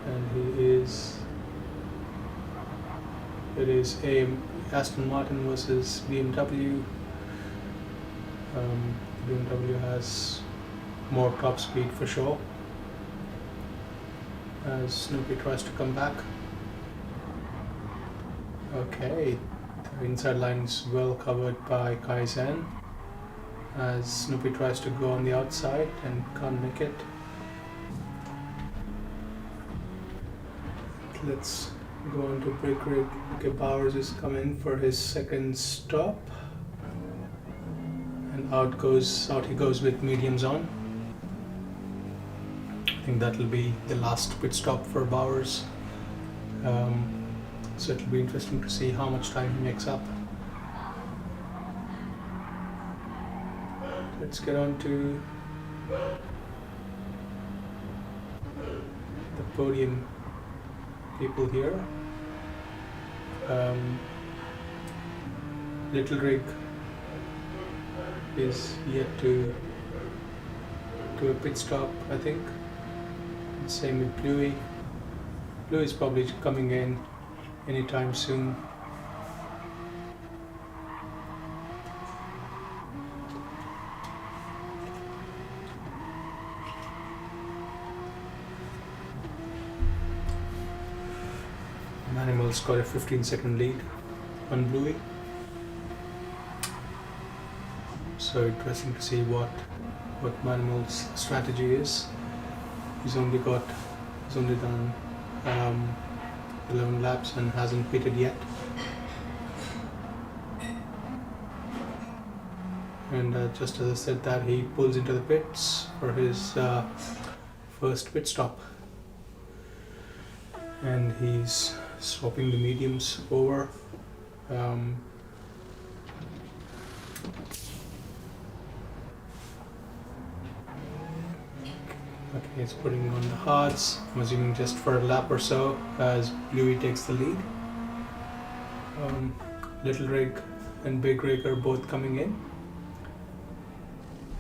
And it is a Aston Martin versus BMW. BMW has more top speed for sure, as Snoopy tries to come back. Okay, the inside line is well covered by Kaizen, as Snoopy tries to go on the outside and can't make it. Let's go on to brake rig. Okay, Bowers is coming for his second stop, and out he goes with mediums on. I think that will be the last pit stop for Bowers. So it'll be interesting to see how much time he makes up. Let's get on to the podium people here. Little Rig is yet to do a pit stop, I think. Same with Bluey. Bluey is probably coming in anytime soon. Manimal's got a 15-second lead on Bluey. So interesting to see what Manimal's strategy is. He's only done 11 laps and hasn't pitted yet. And just as I said that, he pulls into the pits for his first pit stop. And he's swapping the mediums over. Okay, it's putting on the hards, I'm assuming just for a lap or so, as Bluey takes the lead. Little Rig and Big Rig are both coming in,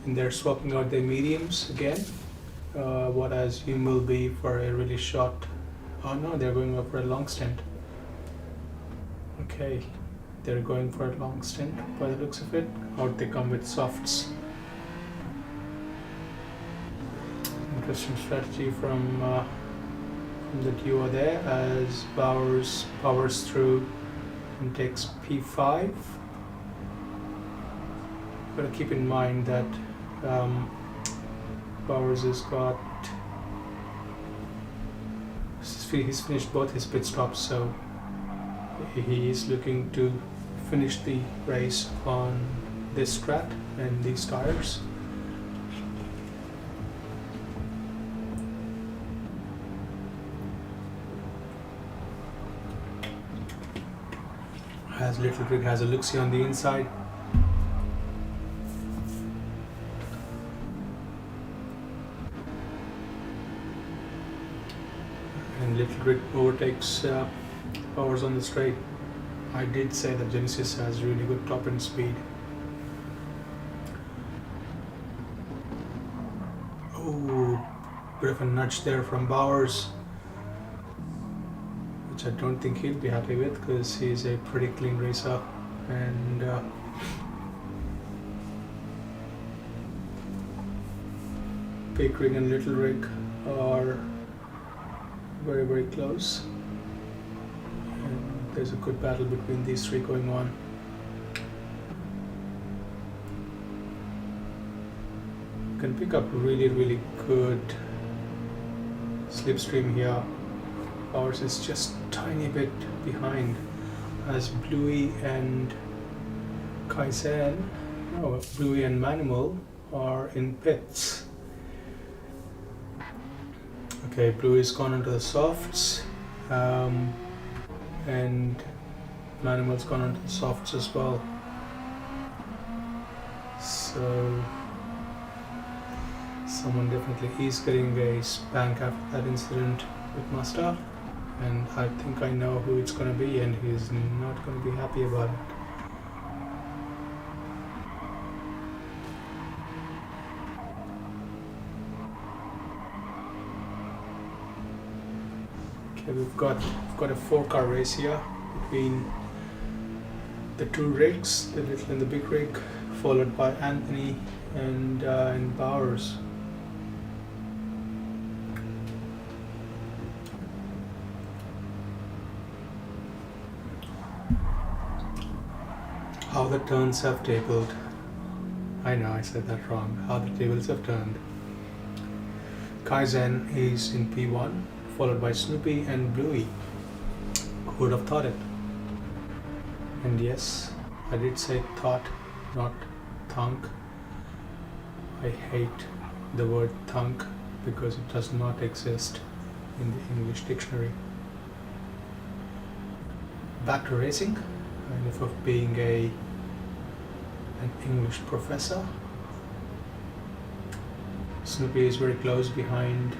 and they're swapping out their mediums again. What I assume will be for a really short, oh no, they're going up for a long stint. Okay, they're going for a long stint by the looks of it. Out they come with softs. Interesting strategy from the duo there, as Bowers powers through and takes P5. Got to keep in mind that Bowers has got, he's finished both his pit stops, so he is looking to finish the race on this strat and these tires. As Little Rig has a look-see on the inside. And Little Rig overtakes Bowers on the straight. I did say that Genesis has really good top end speed. Oh, bit of a nudge there from Bowers, which I don't think he'll be happy with, because he's a pretty clean racer. And Big Rig and Little Rig are very, very close. And there's a good battle between these three going on. Can pick up really, really good slipstream here. Ours is just tiny bit behind, as Bluey and Bluey and Manimal are in pits. Okay, Bluey's gone into the softs, and Manimal's gone into the softs as well. So Someone definitely is getting a spank after that incident with Master, and I think I know who it's gonna be, and he's not gonna be happy about it. Okay, we've got a 4-car race here between the two rigs, the little and the big rig, followed by Anthony and Bowers. How the turns have tabled. I know I said that wrong. How the tables have turned. Kaizen is in P1, followed by Snoopy and Bluey. Who would have thought it? And yes, I did say thought, not thunk. I hate the word thunk because it does not exist in the English dictionary. Back to racing, enough of being an English professor. Snoopy is very close behind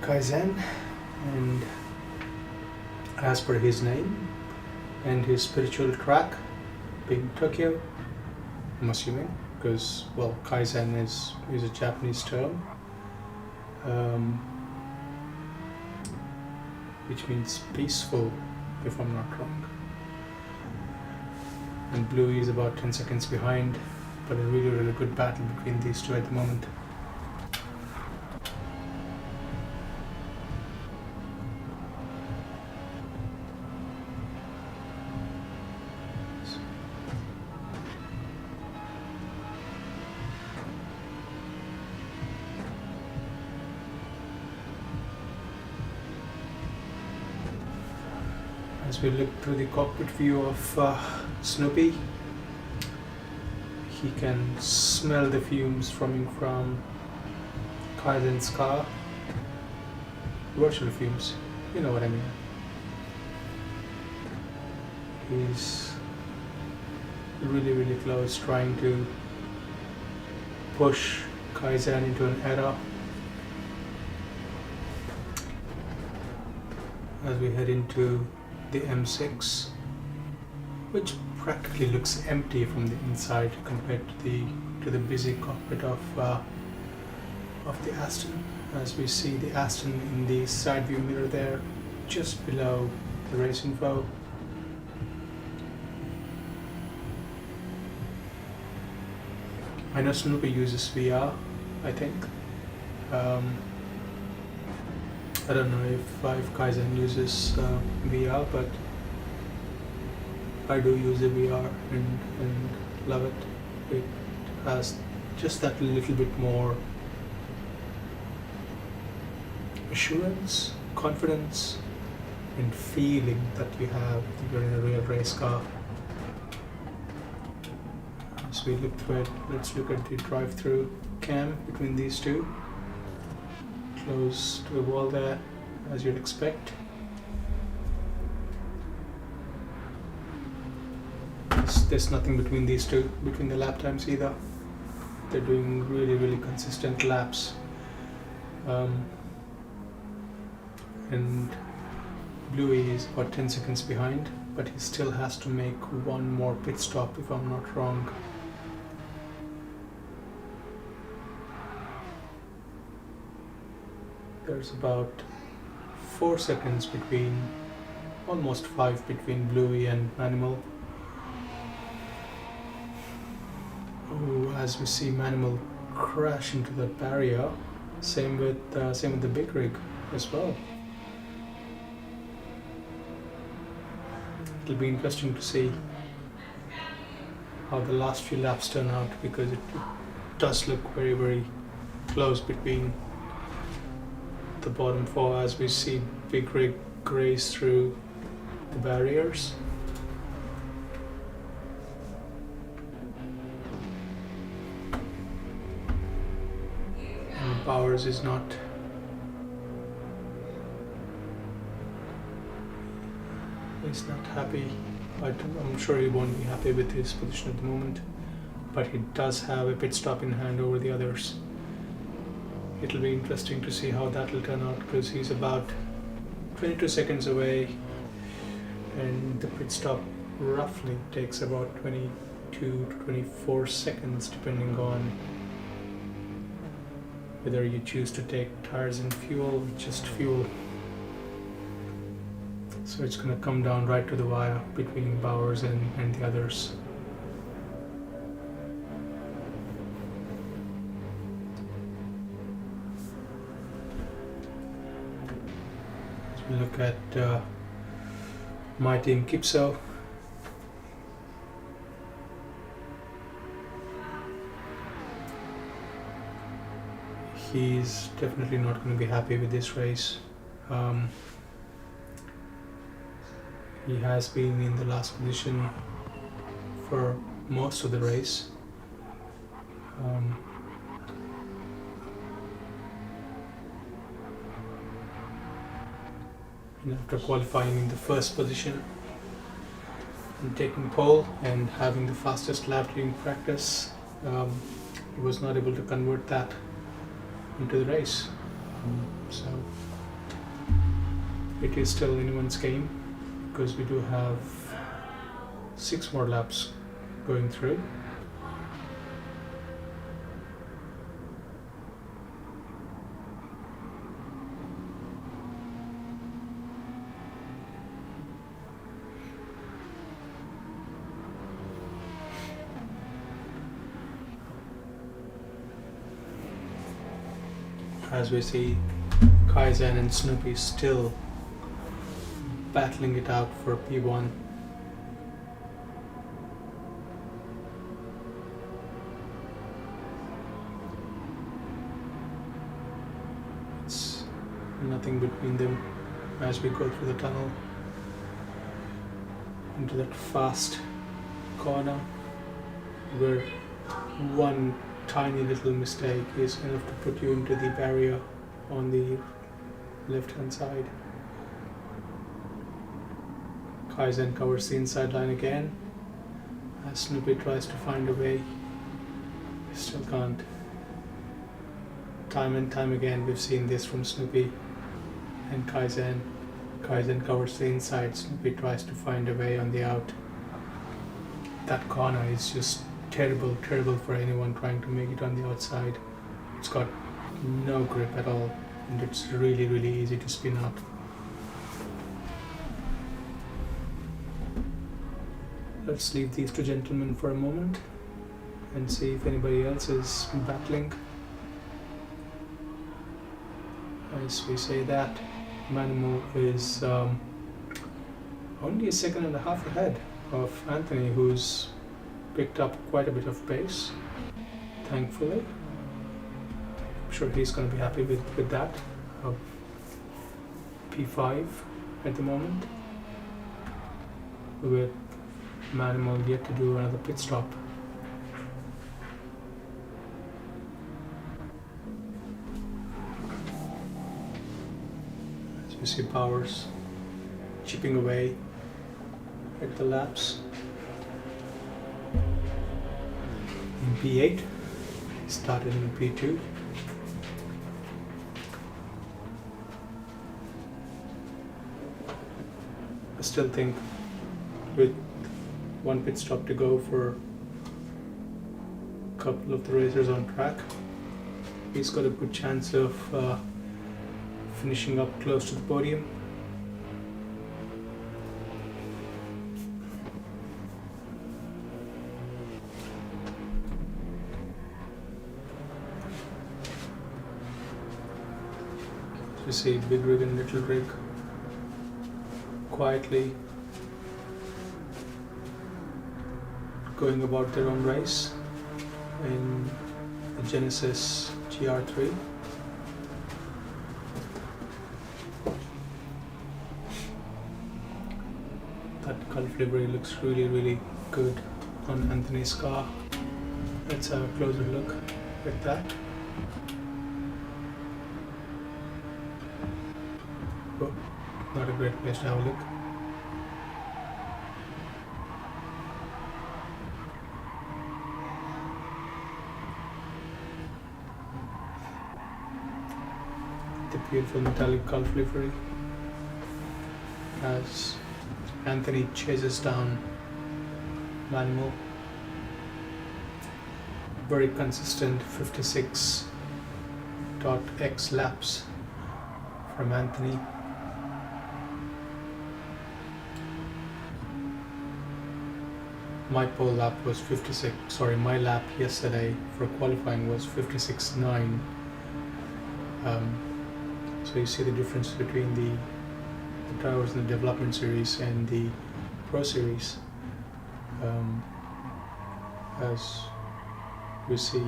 Kaizen, and as per his name and his spiritual track being Tokyo, I'm assuming, because well, Kaizen is a Japanese term, which means peaceful, if I'm not wrong. And Bluey is about 10 seconds behind, but a really good battle between these two at the moment. As we look through the cockpit view of Snoopy, he can smell the fumes coming from Kaizen's car. Virtual fumes, you know what I mean. He's really close, trying to push Kaizen into an error. As we head into the M6, which practically looks empty from the inside compared to the busy cockpit of the Aston. As we see the Aston in the side view mirror there, just below the race info. I know Snoopy uses VR, I think. I don't know if Kaizen uses VR, but I do use the VR and love it. It has just that little bit more assurance, confidence, and feeling that you have that you're in a real race car. As we look through it, let's look at the drive-through cam between these two. Close to the wall there, as you'd expect. There's nothing between these two, between the lap times either. They're doing really consistent laps. And Bluey is about 10 seconds behind, but he still has to make one more pit stop if I'm not wrong. There's about 4 seconds between, almost 5 between Bluey and Manimal. Oh, as we see Manimal crash into that barrier. Same with the big rig as well. It'll be interesting to see how the last few laps turn out, because it does look very close between the bottom 4 as we see big rig graze through the barriers. And Bowers is not happy. I'm sure he won't be happy with his position at the moment. but he does have a pit stop in hand over the others. It'll be interesting to see how that will turn out, because he's about 22 seconds away, and the pit stop roughly takes about 22 to 24 seconds depending on whether you choose to take tires and fuel or just fuel. So it's going to come down right to the wire between Bowers and the others. So we look at my team Kipso. He's definitely not going to be happy with this race. He has been in the last position for most of the race. And after qualifying in the first position and taking pole and having the fastest lap during practice, he was not able to convert that into the race. So it is still anyone's game, because we do have 6 more laps going through. As we see, Kaizen and Snoopy still battling it out for P1. It's nothing between them as we go through the tunnel into that fast corner where one tiny little mistake is enough to put you into the barrier on the left hand side. Kaizen covers the inside line again as Snoopy tries to find a way. He still can't. Time and time again we've seen this from Snoopy and Kaizen. Kaizen covers the inside, Snoopy tries to find a way on the out. That corner is just terrible for anyone trying to make it on the outside. It's got no grip at all, and it's really easy to spin out. Let's leave these two gentlemen for a moment and see if anybody else is battling. As we say that, Manimal is only a second and a half ahead of Anthony, who's picked up quite a bit of pace, thankfully. I'm sure he's going to be happy with that. P5 at the moment, with Manimal yet to do another pit stop. As you see Powers chipping away at the laps. In P8, started in P2. I still think with one pit stop to go for a couple of the racers on track, he's got a good chance of finishing up close to the podium. You see Big Rig and Little Rig quietly going about their own race in the Genesis GR3. That Gulf livery looks really good on Anthony's car. Let's have a closer look at that. Oh, not a great place to have a look. beautiful metallic Gulf livery as Anthony chases down Manuel. Very consistent 56.x laps from Anthony. My pole lap was 56, sorry, my lap yesterday for qualifying was 56.9. So you see the difference between the drivers in the development series and the Pro Series. As we see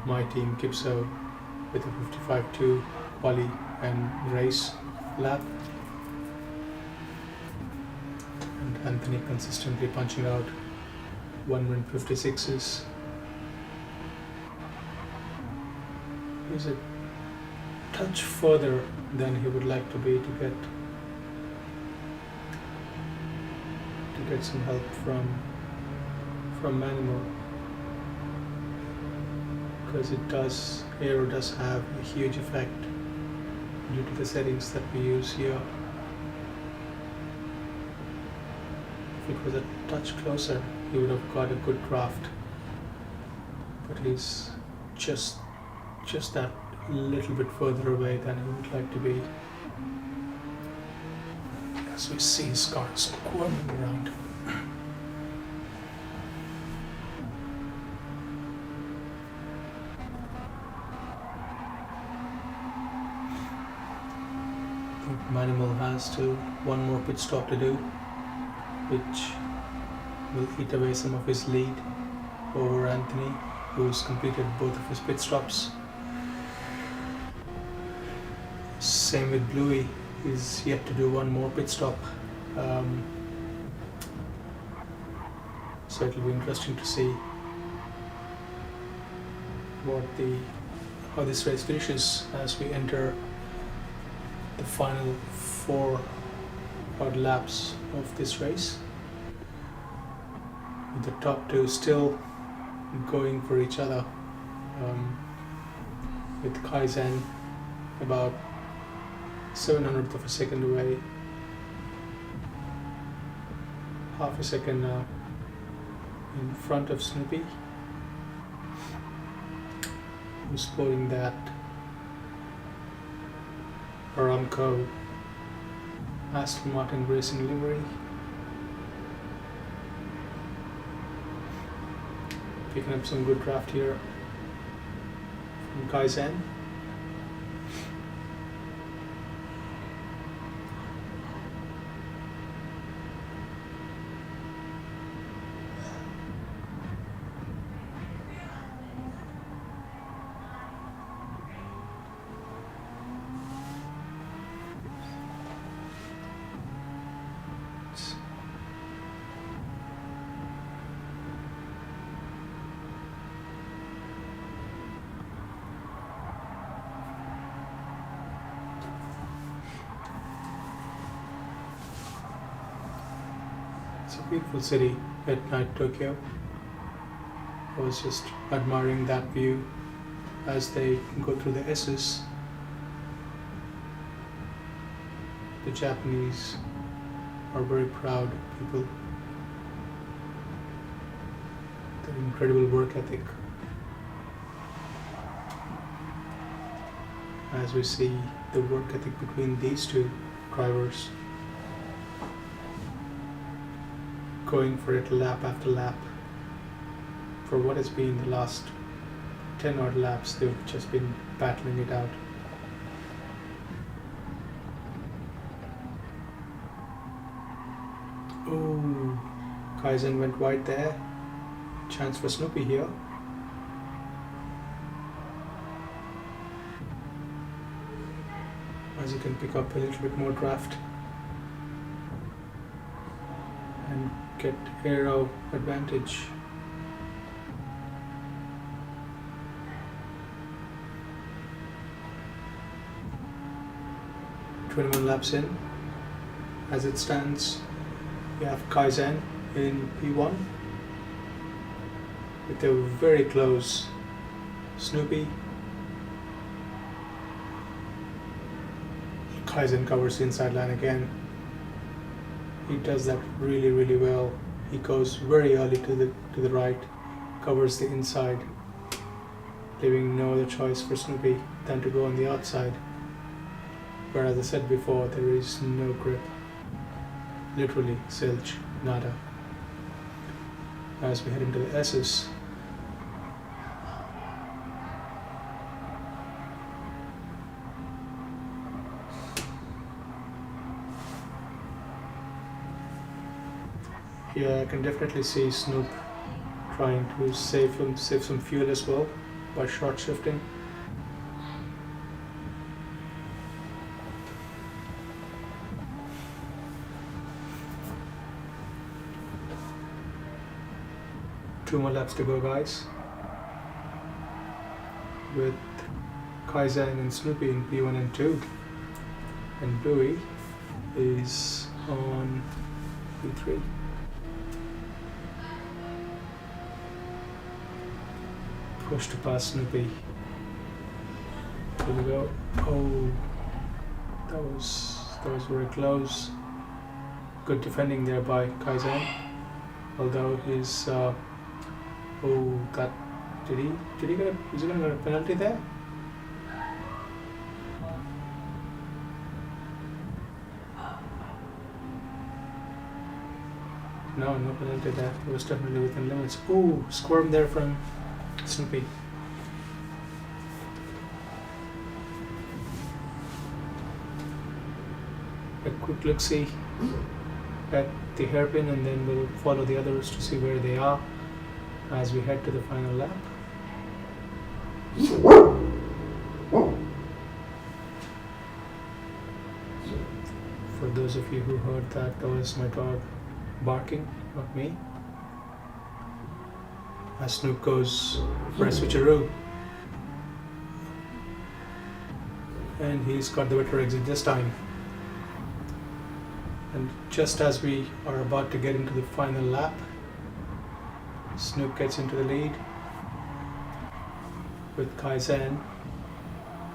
my team Kipso with a 55.2 quali and race lap, and Anthony consistently punching out 1 minute 56s. He's a touch further than he would like to be to get some help from Manuel, because aero does have a huge effect due to the settings that we use here. If it was a touch closer, he would have got a good draft, but he's just that little bit further away than he would like to be. As we see his car squirming around. I think Manuel has one more pit stop to do, which will eat away some of his lead over Anthony, who's completed both of his pit stops. Same with Bluey, he's yet to do one more pit stop. So it'll be interesting to see how this race finishes as we enter the final 4 odd laps of this race, with the top 2 still going for each other, with Kaizen about 700th of a second away, half a second now in front of Snoopy, who's sporting that Aramco Aston Martin racing livery. Picking up some good draft here from Kaizen. It's a beautiful city at night, Tokyo. I was just admiring that view as they go through the S's. The Japanese are very proud people. Their incredible work ethic. As we see the work ethic between these 2 drivers, going for it lap after lap. For what has been the last 10 odd laps, they've just been battling it out. Oh, Kaizen went wide there. Chance for Snoopy here. As he can pick up a little bit more draft and get aero advantage. "21 laps in. As it stands, we have Kaizen in P1 with a very close Snoopy Kaizen covers the inside line again. He does that really well. He goes very early to the right, covers the inside, leaving no other choice for Snoopy than to go on the outside, where, as I said before, there is no grip. Literally, zilch, nada. As we head into the S's, here I can definitely see Snoop trying to save some fuel as well by short shifting. Two more laps to go, guys, with Kaizen and Snoopy in P1 and 2, and Bowie is on P3. Push to pass Snoopy. Here we go. Oh, that was very close. Good defending there by Kaizen. Although his did he get is he gonna get a penalty there? No penalty there. It was definitely within limits. Ooh, squirm there from Snoopy. A quick look-see at the hairpin, and then we'll follow the others to see where they are as we head to the final lap. For those of you who heard that was my dog barking, not me. As Snoop goes for a switcheroo, and he's got the better exit this time. And just as we are about to get into the final lap, Snoop gets into the lead, with Kaizen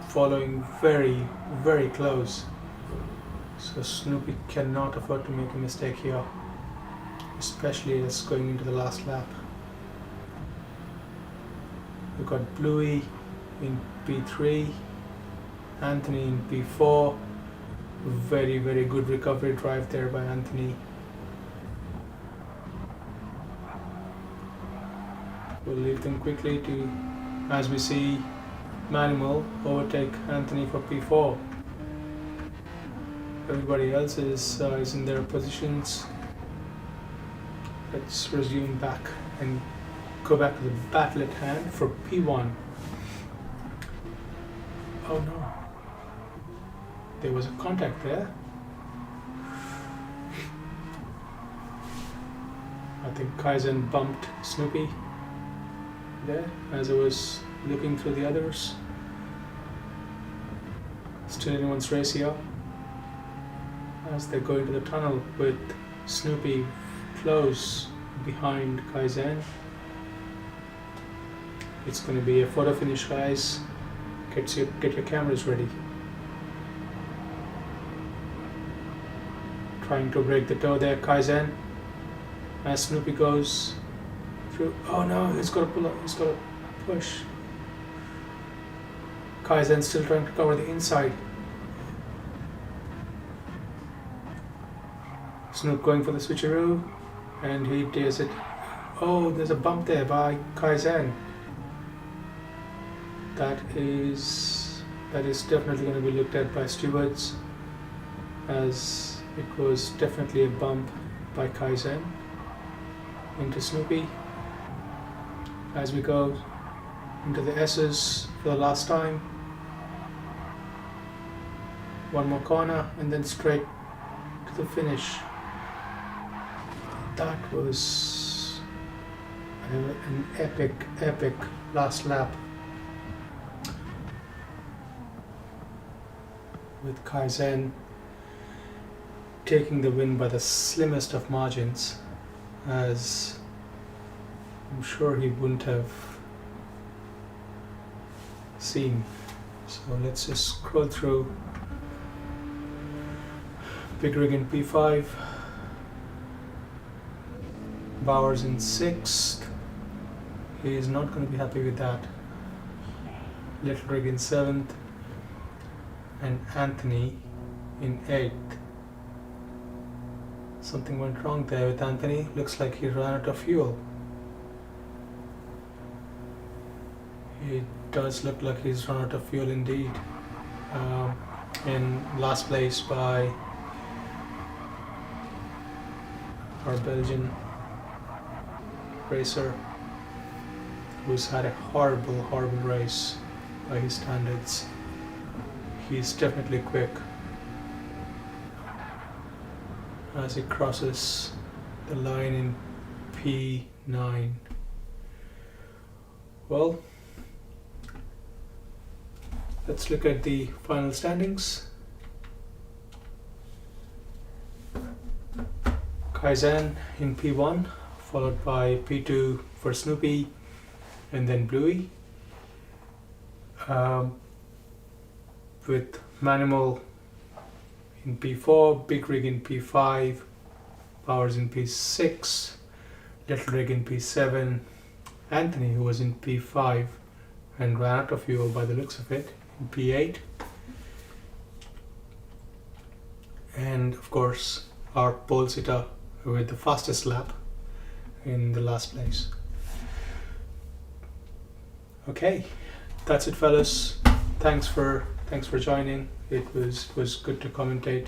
following very close. So Snoopy cannot afford to make a mistake here, especially as going into the last lap. We've got Bluey in P3, Anthony in P4. Very good recovery drive there by Anthony. We'll leave them quickly to, as we see Manuel overtake Anthony for P4. Everybody else is in their positions. Let's resume back and go back to the battle at hand for P1. Oh no. There was a contact there. I think Kaizen bumped Snoopy there as I was looking through the others. Still anyone's race here as they go into the tunnel with Snoopy close behind Kaizen. It's going to be a photo finish, guys. Get your cameras ready. Trying to break the toe there, Kaizen. As Snoopy goes through. Oh no, he's got to pull up. He's got to push. Kaizen still trying to cover the inside. Snoop going for the switcheroo, and he does it. Oh, there's a bump there by Kaizen. That is definitely going to be looked at by stewards, as it was definitely a bump by Kaizen into Snoopy. As we go into the S's for the last time. One more corner and then straight to the finish. That was an epic last lap, with Kaizen taking the win by the slimmest of margins, as I'm sure he wouldn't have seen. So let's just scroll through Big rig in P5, Bowers in 6th. He is not going to be happy with that. Little rig in 7th, and Anthony in 8th. Something went wrong there with Anthony. Looks like he ran out of fuel. It does look like he's run out of fuel indeed. In last place by our Belgian racer, who's had a horrible race by his standards. He's definitely quick as he crosses the line in P9. Well, let's look at the final standings. Kaizen in P1, followed by P2 for Snoopy, and then Bluey. With Manimal in P4, Big Rig in P5, Powers in P6, Little Rig in P7, Anthony, who was in P5 and ran out of fuel by the looks of it, in P8, and of course our pole sitter with the fastest lap in the last place. Okay, that's it, fellas. Thanks for joining. It was good to commentate.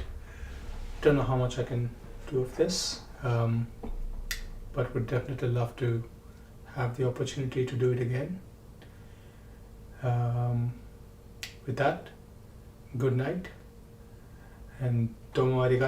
Don't know how much I can do of this, but would definitely love to have the opportunity to do it again. With that, good night, and domo arigato.